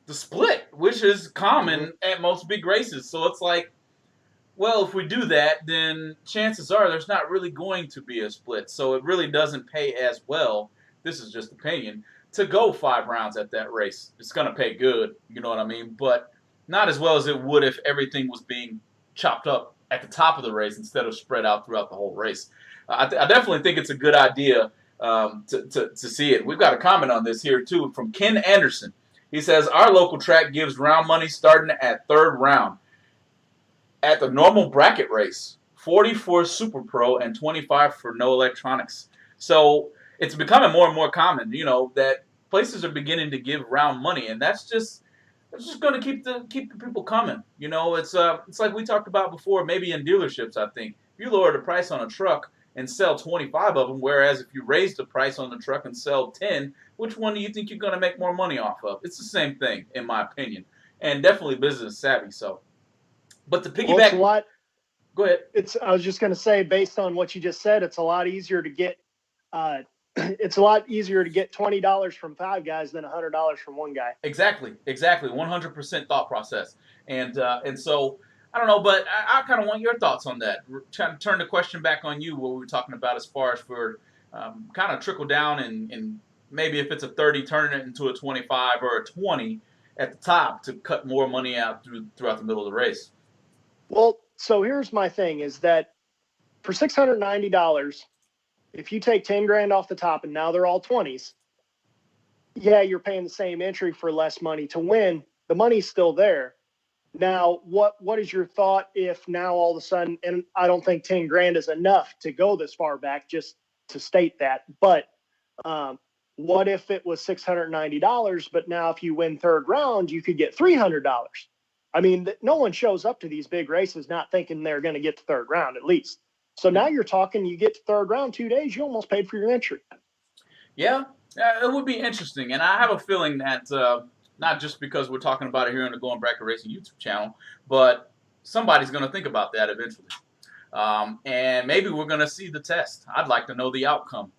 the split, which is Mm-hmm. common at most big races. So it's like, Well, if we do that, then chances are there's not really going to be a split. So it really doesn't pay as well. This is just opinion to go 5 rounds at that race. It's going to pay good, you know what I mean? But not as well as it would if everything was being chopped up at the top of the race instead of spread out throughout the whole race. I definitely think it's a good idea to see it. We've got a comment on this here too from Ken Anderson. He says our local track gives round money starting at 3rd round. At the normal bracket race, 40 for Super Pro and 25 for no electronics. So it's becoming more and more common, that places are beginning to give round money, and that's just going to keep the people coming. It's like we talked about before, maybe in dealerships. I think if you lower the price on a truck and sell 25 of them, whereas if you raise the price on the truck and sell 10, which one do you think you're going to make more money off of? It's the same thing, in my opinion, and definitely business savvy. So. But to piggyback, it's a lot. Go ahead. I was just going to say, based on what you just said, it's a lot easier to get. It's a lot easier to get $20 from 5 guys than $100 from 1 guy. Exactly. 100% thought process, and so I don't know, but I kind of want your thoughts on that. Trying to turn the question back on you, what we were talking about as far as for kind of trickle down and maybe if it's a 30, turn it into a 25 or a 20 at the top to cut more money out throughout the middle of the race. Well, so here's my thing is that for $690, if you take 10 grand off the top and now they're all 20s, yeah, you're paying the same entry for less money to win. The money's still there. Now, what is your thought if now all of a sudden, and I don't think 10 grand is enough to go this far back, just to state that, but what if it was $690, but now if you win 3rd round, you could get $300? I mean, no one shows up to these big races not thinking they're going to get to 3rd round at least. So now you're talking, you get to 3rd round 2 days, you almost paid for your entry. Yeah, it would be interesting. And I have a feeling that not just because we're talking about it here on the Going Bracket Racing YouTube channel, but somebody's going to think about that eventually. And maybe we're going to see the test. I'd like to know the outcome.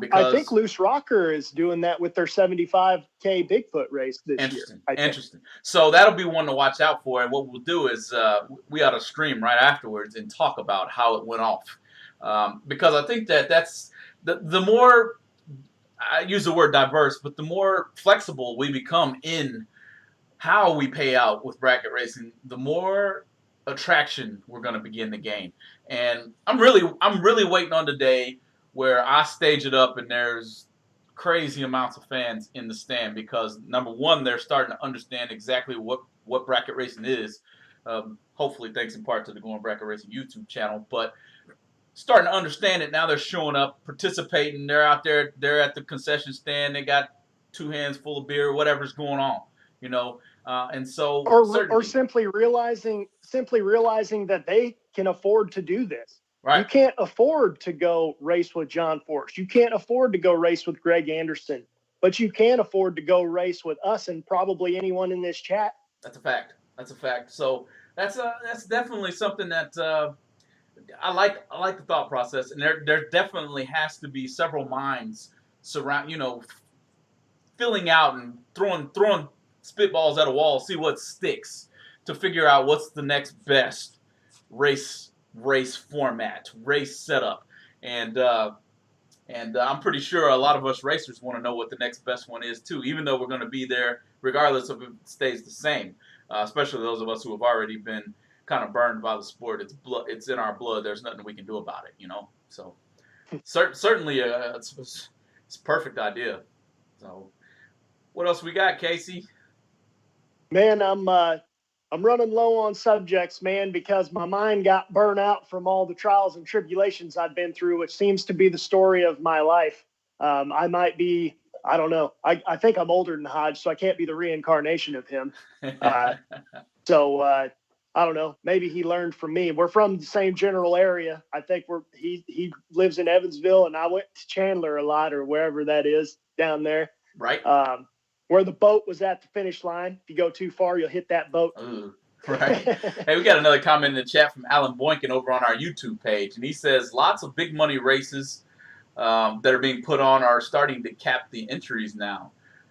Because I think Loose Rocker is doing that with their 75K Bigfoot race this year. Interesting. So that'll be one to watch out for. And what we'll do is we ought to stream right afterwards and talk about how it went off. Because I think that's the more, I use the word diverse, but the more flexible we become in how we pay out with bracket racing, the more attraction we're going to begin to gain. And I'm really waiting on the day where I stage it up and there's crazy amounts of fans in the stand because, number one, they're starting to understand exactly what bracket racing is, hopefully thanks in part to the Going Bracket Racing YouTube channel, but starting to understand it. Now they're showing up, participating, they're out there, they're at the concession stand, they got 2 hands full of beer, whatever's going on, and so or simply realizing that they can afford to do this. Right. You can't afford to go race with John Force. You can't afford to go race with Greg Anderson, but you can afford to go race with us and probably anyone in this chat. That's a fact. So that's definitely something that I like the thought process, and there definitely has to be several minds surround, filling out and throwing spitballs at a wall, see what sticks to figure out what's the next best race format, race setup, and I'm pretty sure a lot of us racers want to know what the next best one is too, even though we're going to be there regardless if it stays the same, especially those of us who have already been kind of burned by the sport. It's in our blood. There's nothing we can do about it, so certainly it's a perfect idea. So what else we got, Casey? Man, I'm running low on subjects, man, because my mind got burnt out from all the trials and tribulations I've been through, which seems to be the story of my life. I might be, I don't know. I think I'm older than Hodge, so I can't be the reincarnation of him. So I don't know. Maybe he learned from me. We're from the same general area. I think he lives in Evansville, and I went to Chandler a lot, or wherever that is down there. Right. Where the boat was at the finish line. If you go too far, you'll hit that boat. Ooh, right. Hey, we got another comment in the chat from Alan Boynton over on our YouTube page, and he says lots of big money races that are being put on are starting to cap the entries now.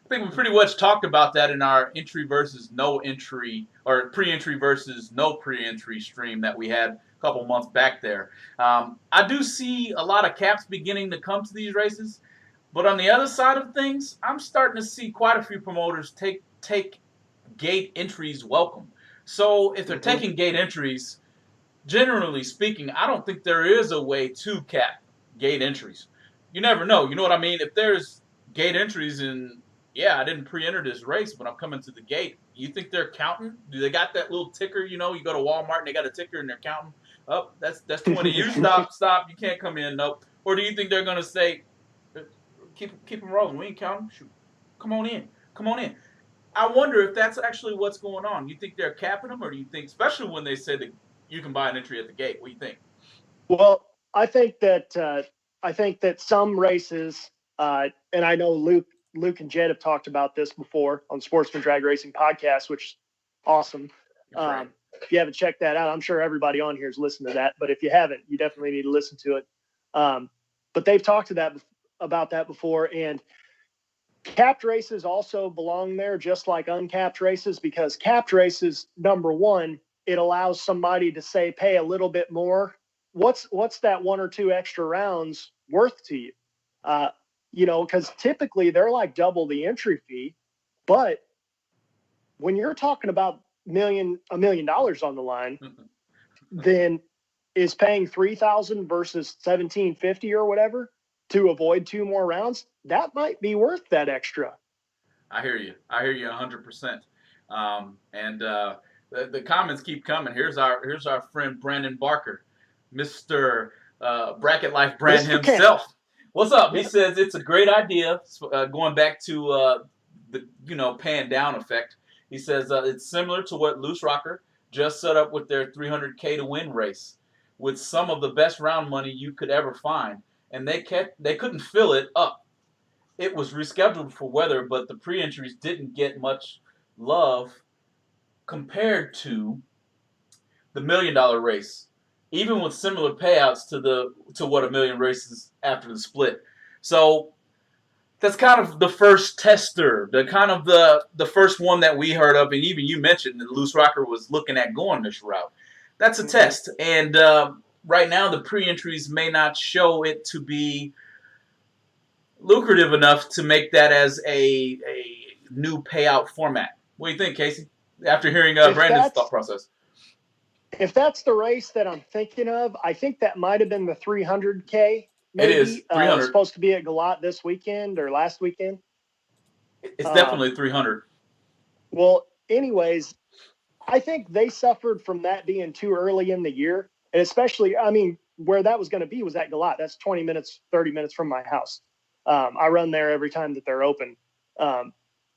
think we pretty much talked about that in our entry versus no entry, or pre-entry versus no pre-entry stream that we had a couple months back there. I do see a lot of caps beginning to come to these races, but on the other side of things, I'm starting to see quite a few promoters take gate entries welcome. So if they're taking gate entries, generally speaking, I don't think there is a way to cap gate entries. You never know. You know what I mean? If there's gate entries and yeah, I didn't pre-enter this race, but I'm coming to the gate. You think they're counting? Do they got that little ticker? You know, you go to Walmart and they got a ticker and they're counting. Oh, that's 20. You stop. You can't come in. Nope. Or do you think they're gonna say, keep them rolling? We ain't counting. Shoot, come on in. Come on in. I wonder if that's actually what's going on. You think they're capping them, or do you think, especially when they said that you can buy an entry at the gate? What do you think? Well, I think that some races, and I know Luke and Jed have talked about this before on Sportsman Drag Racing podcast, which is awesome. If you haven't checked that out, I'm sure everybody on here has listened to that. But if you haven't, you definitely need to listen to it. But they've talked about that before, and capped races also belong there, just like uncapped races, because capped races, number one, it allows somebody to say, pay a little bit more. What's that one or two extra rounds worth to you? Because typically they're like double the entry fee. But when you're talking about $1 million on the line, then is paying $3,000 versus $1,750 or whatever to avoid two more rounds, that might be worth that extra. I hear you 100%. And the comments keep coming. Here's our friend Brandon Barker, Mr. Bracket Life Brand Mr. himself. Kent. What's up? Yep. He says it's a great idea. Going back to the paying down effect. He says it's similar to what Loose Rocker just set up with their 300K to win race, with some of the best round money you could ever find, and they couldn't fill it up. It was rescheduled for weather, but the pre-entries didn't get much love compared to the $1 million race, even with similar payouts to what a million races after the split. So that's kind of the first tester, the first one that we heard of, and even you mentioned that Loose Rocker was looking at going this route. That's a test, and right now the pre-entries may not show it to be lucrative enough to make that as a new payout format. What do you think, Casey? After hearing Brandon's thought process. If that's the race that I'm thinking of, I think that might have been the 300K. Maybe. It is 300. It's supposed to be at Galat this weekend or last weekend. It's definitely 300. Well, anyways, I think they suffered from that being too early in the year. And especially, I mean, where that was going to be was at Galat. That's 20 minutes, 30 minutes from my house. I run there every time that they're open.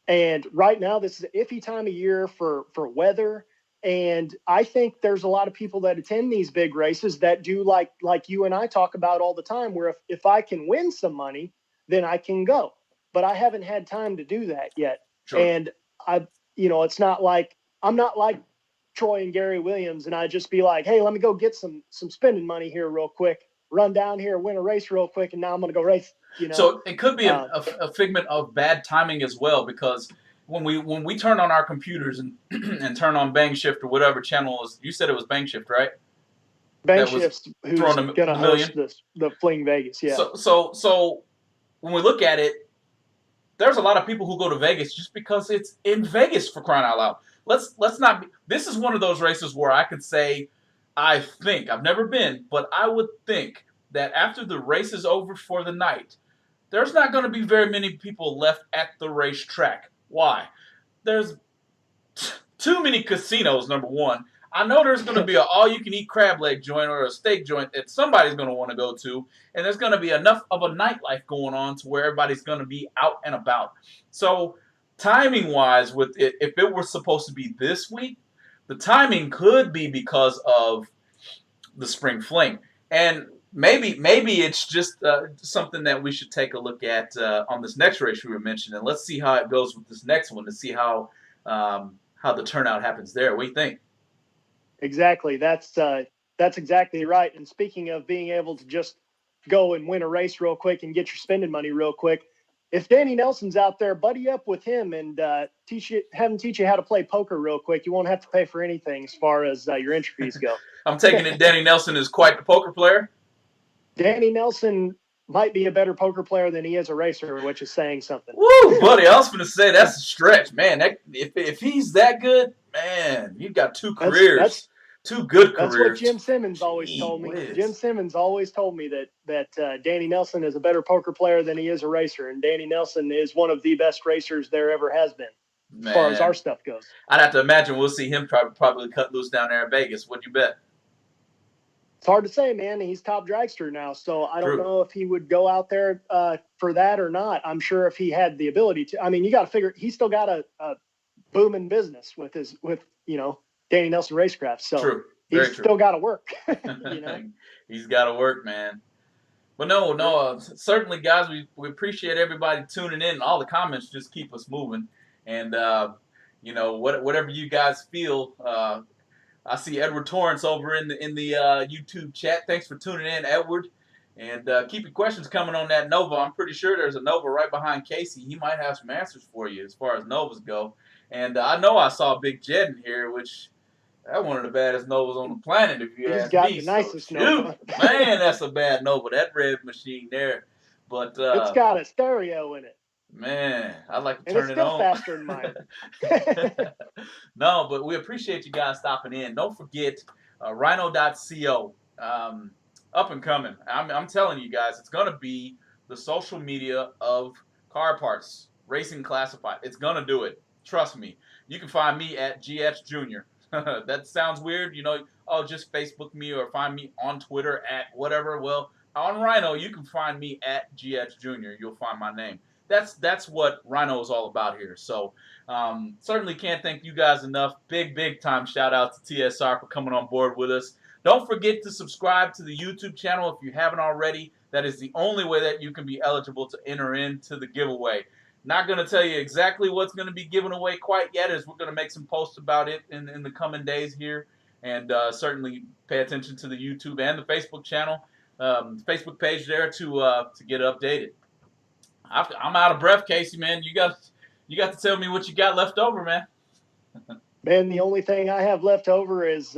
And right now, this is an iffy time of year for weather. And I think there's a lot of people that attend these big races that do like you and I talk about all the time, where if I can win some money, then I can go. But I haven't had time to do that yet. Sure. And it's not like I'm not like Troy and Gary Williams, and I just be like, hey, let me go get some spending money here real quick, run down here, win a race real quick, and now I'm going to go race. So it could be a figment of bad timing as well, because when we turn on our computers and turn on Bang Shift or whatever channel is, you said it was Bang Shift, right? Bang Shift's who's going to host the Fling Vegas, yeah. So when we look at it, there's a lot of people who go to Vegas just because it's in Vegas, for crying out loud. Let's not be, this is one of those races where I could say, I think, I've never been, but I would think that after the race is over for the night, there's not going to be very many people left at the racetrack. Why? There's too many casinos, number one. I know there's going to be an all-you-can-eat crab leg joint or a steak joint that somebody's going to want to go to, and there's going to be enough of a nightlife going on to where everybody's going to be out and about. So timing-wise, with it, if it were supposed to be this week, the timing could be because of the Spring Fling. And maybe it's just something that we should take a look at on this next race we were mentioning. Let's see how it goes with this next one to see how the turnout happens there. What do you think? Exactly. That's exactly right. And speaking of being able to just go and win a race real quick and get your spending money real quick, if Danny Nelson's out there, buddy up with him and have him teach you how to play poker real quick. You won't have to pay for anything as far as your entry fees go. I'm taking it Danny Nelson is quite the poker player. Danny Nelson might be a better poker player than he is a racer, which is saying something. Woo, buddy! I was going to say that's a stretch, man. If he's that good, man, you've got two careers, two good careers. That's what Jim Simmons always told me. Jim Simmons always told me that Danny Nelson is a better poker player than he is a racer, and Danny Nelson is one of the best racers there ever has been, as far as our stuff goes. I'd have to imagine we'll see him probably cut loose down there in Vegas. What'd you bet? It's hard to say, man. He's top dragster now, so I don't know if he would go out there for that or not. I'm sure if he had the ability to. I mean, you got to figure he's still got a booming business with Danny Nelson Racecraft. So he's still got to work. He's got to work, man. But no, certainly, guys, we appreciate everybody tuning in. All the comments just keep us moving, and whatever you guys feel. I see Edward Torrance over in the YouTube chat. Thanks for tuning in, Edward. And keep your questions coming on that Nova. I'm pretty sure there's a Nova right behind Casey. He might have some answers for you as far as Novas go. And I know I saw Big Jed in here, which that's one of the baddest Novas on the planet, if you ask me. He's got the nicest Nova. Man, that's a bad Nova. That red machine there. But it's got a stereo in it. Man, I'd like to turn it on. And it's still faster than mine. No, but we appreciate you guys stopping in. Don't forget, rhino.co, up and coming. I'm telling you guys, it's going to be the social media of car parts, racing classified. It's going to do it. Trust me. You can find me at GX Junior. That sounds weird. Just Facebook me or find me on Twitter at whatever. Well, on Rhino, you can find me at GX Junior. You'll find my name. That's what Rhino is all about here. So certainly can't thank you guys enough. Big time shout out to TSR for coming on board with us. Don't forget to subscribe to the YouTube channel if you haven't already. That is the only way that you can be eligible to enter into the giveaway. Not going to tell you exactly what's going to be given away quite yet, as we're going to make some posts about it in the coming days here. And certainly pay attention to the YouTube and the Facebook channel, Facebook page there to get updated. I'm out of breath, Casey, man. You got to tell me what you got left over, man. Man, the only thing I have left over is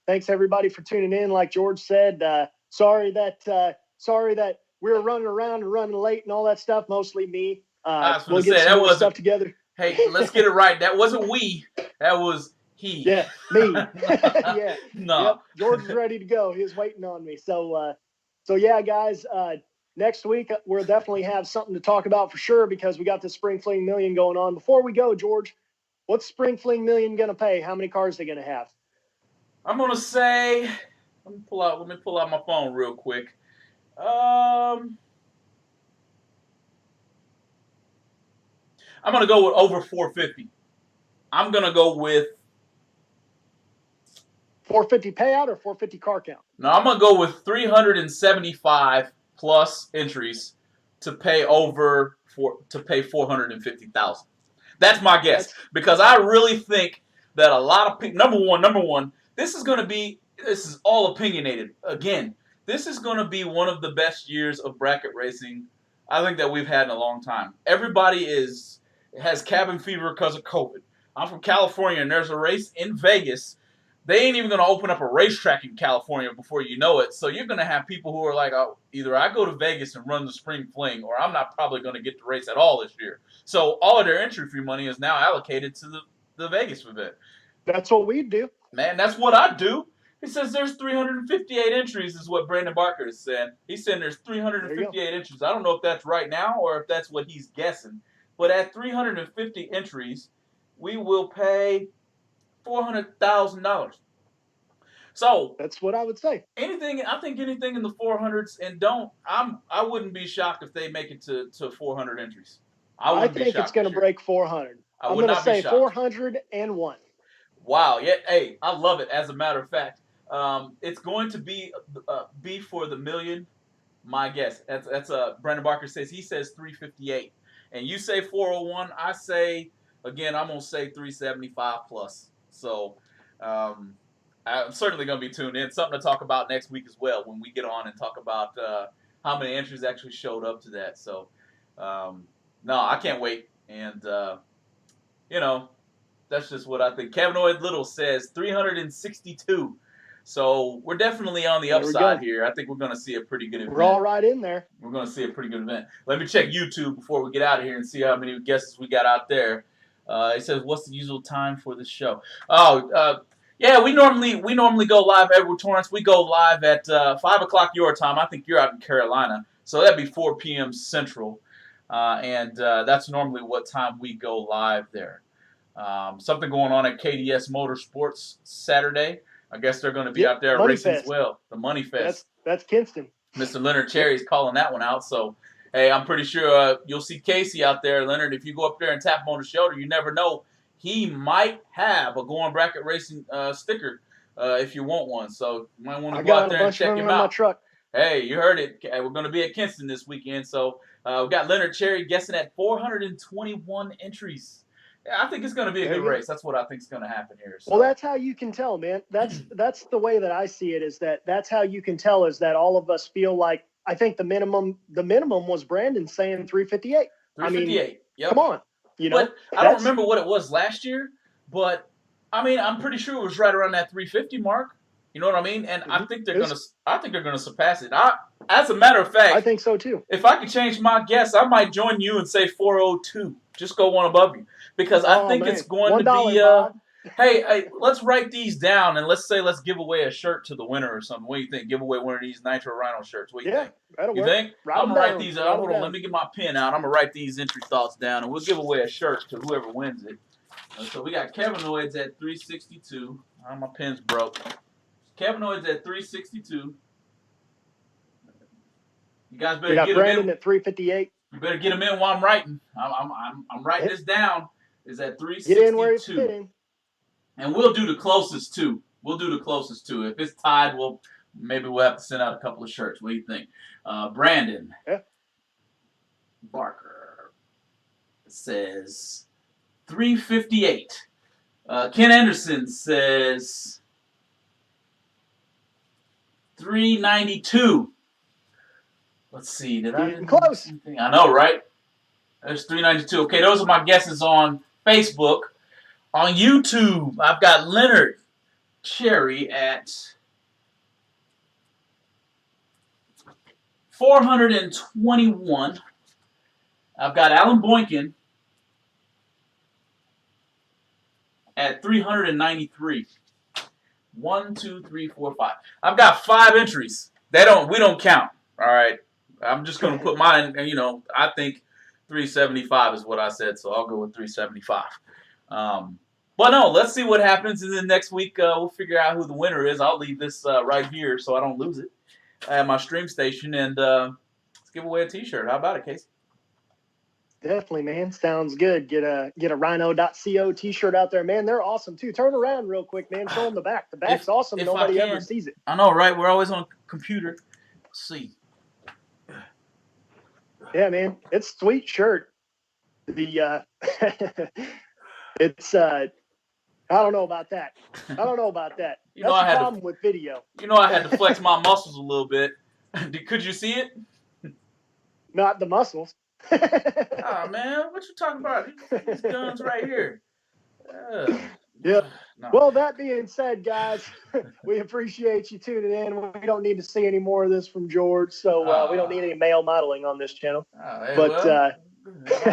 thanks everybody for tuning in. Like George said, sorry that we were running around and running late and all that stuff. Mostly me. We'll get some more stuff together. Hey, let's get it right. That wasn't we. That was he. Yeah, me. Yeah. No. Yep. George was ready to go. He was waiting on me. So yeah, guys. Next week, we'll definitely have something to talk about for sure because we got the Spring Fling Million going on. Before we go, George, what's Spring Fling Million going to pay? How many cars are they going to have? I'm going to say, let me pull out my phone real quick. I'm going to go with over 450. I'm going to go with 450 payout or 450 car count? No, I'm going to go with 375 plus entries to pay $450,000. That's my guess, because I really think that a lot of people. Number one, this is all opinionated. Again, this is going to be one of the best years of bracket racing I think that we've had in a long time. Everybody has cabin fever because of COVID. I'm from California, and there's a race in Vegas. They ain't even going to open up a racetrack in California before you know it. So you're going to have people who are like, oh, either I go to Vegas and run the Spring Fling, or I'm not probably going to get to race at all this year. So all of their entry fee money is now allocated to the Vegas event. That's what we do. Man, that's what I do. He says there's 358 entries is what Brandon Barker is saying. He's saying there's 358 entries. I don't know if that's right now or if that's what he's guessing. But at 350 entries, we will pay $400,000. So that's what I would say. I think anything in the 400s, and I wouldn't be shocked if they make it to 400 entries. I think it's going to break 400. I'm going to say 401. Wow. Yeah. Hey, I love it. As a matter of fact, it's going to be for the million. My guess. That's Brandon Barker says. He says 358, and you say 401. I say again. I'm gonna say 375 plus. So I'm certainly going to be tuned in. Something to talk about next week as well when we get on and talk about how many entries actually showed up to that. So No, I can't wait. And, that's just what I think. Cavanoid Little says 362. So we're definitely on the upside here. I think we're going to see a pretty good event. We're all right in there. We're going to see a pretty good event. Let me check YouTube before we get out of here and see how many guesses we got out there. It says, "What's the usual time for the show?" Yeah, we normally go live. Edward Torrance, we go live at 5:00 your time. I think you're out in Carolina, so that'd be 4 p.m. Central, and that's normally what time we go live there. Something going on at KDS Motorsports Saturday. I guess they're going to be out there racing as well. The Money Fest. That's Kinston. Mr. Leonard Cherry's calling that one out. So, hey, I'm pretty sure you'll see Casey out there, Leonard. If you go up there and tap him on the shoulder, you never know. He might have a Going Bracket Racing sticker if you want one. So you might want to go out there and check him out. My truck. Hey, you heard it. We're going to be at Kinston this weekend. So we got Leonard Cherry guessing at 421 entries. Yeah, I think it's going to be a good race. That's what I think is going to happen here. So. Well, that's how you can tell, man. That's the way that I see it. Is that's how you can tell is that all of us feel like I think the minimum was Brandon saying 358. 358. I mean, yep. Come on, But I don't remember what it was last year, but I mean I'm pretty sure it was right around that 350 mark. You know what I mean? And I think they're gonna surpass it. As a matter of fact, I think so too. If I could change my guess, I might join you and say 402. Just go one above you because I think it's going to be. Hey, let's write these down and let's give away a shirt to the winner or something. What do you think? Give away one of these Nitro Rhino shirts. What do you think? That'll you work. Think? I'm gonna write these. Hold on, let me get my pen out. I'm gonna write these entry thoughts down and we'll give away a shirt to whoever wins it. So we got Cavanoids at 362. Oh, my pen's broke. Cavanoids at 362. You guys better get Brandon him in. At 358. You better get him in while I'm writing. I'm writing this down. Is at 362. Get in where he's fitting. And we'll do the closest two. If it's tied, maybe we'll have to send out a couple of shirts. What do you think? Brandon Barker says 358. Ken Anderson says 392. Let's see. Did I close? I know, right? There's 392. Okay, those are my guesses on Facebook. On YouTube, I've got Leonard Cherry at 421. I've got Alan Boynton at 393. 1, 2, 3, 4, 5. I've got 5 entries. We don't count. All right. I'm just going to put mine, I think 375 is what I said, so I'll go with 375. But no, let's see what happens. And then next week, we'll figure out who the winner is. I'll leave this right here so I don't lose it at my stream station. And let's give away a T-shirt. How about it, Casey? Definitely, man. Sounds good. Get a rhino.co T-shirt out there, man. They're awesome, too. Turn around real quick, man. Show them the back. The back's awesome. Nobody ever sees it. I know, right? We're always on computer. Let's see. Yeah, man. It's a sweet shirt. It's I don't know about that. You know, That's the problem with video. You know, I had to flex my muscles a little bit. Could you see it? Not the muscles. Oh, man. What you talking about? These guns right here. Yeah. No. Well, that being said, guys, we appreciate you tuning in. We don't need to see any more of this from George, so we don't need any male modeling on this channel. I'm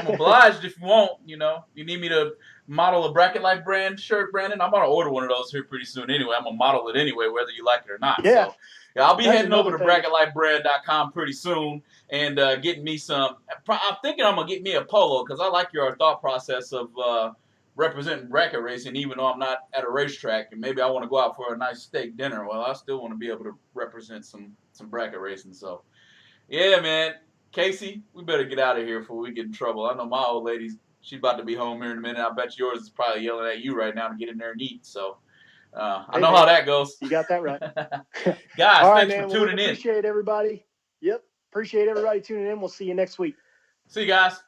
obliged if you want. You need me to model a Bracket Life brand shirt, Brandon. I'm going to order one of those here pretty soon anyway. I'm going to model it anyway, whether you like it or not. Yeah. So, I'll be heading over to bracketlifebrand.com pretty soon and getting me some. I'm thinking I'm going to get me a polo because I like your thought process of representing bracket racing, even though I'm not at a racetrack, and maybe I want to go out for a nice steak dinner. Well, I still want to be able to represent some bracket racing. So, yeah, man. Casey, we better get out of here before we get in trouble. I know my old lady, she's about to be home here in a minute. I bet yours is probably yelling at you right now to get in there and eat. So, I know how that goes. You got that right. Guys, all right, thanks for tuning in. Appreciate everybody. Yep. Appreciate everybody tuning in. We'll see you next week. See you guys.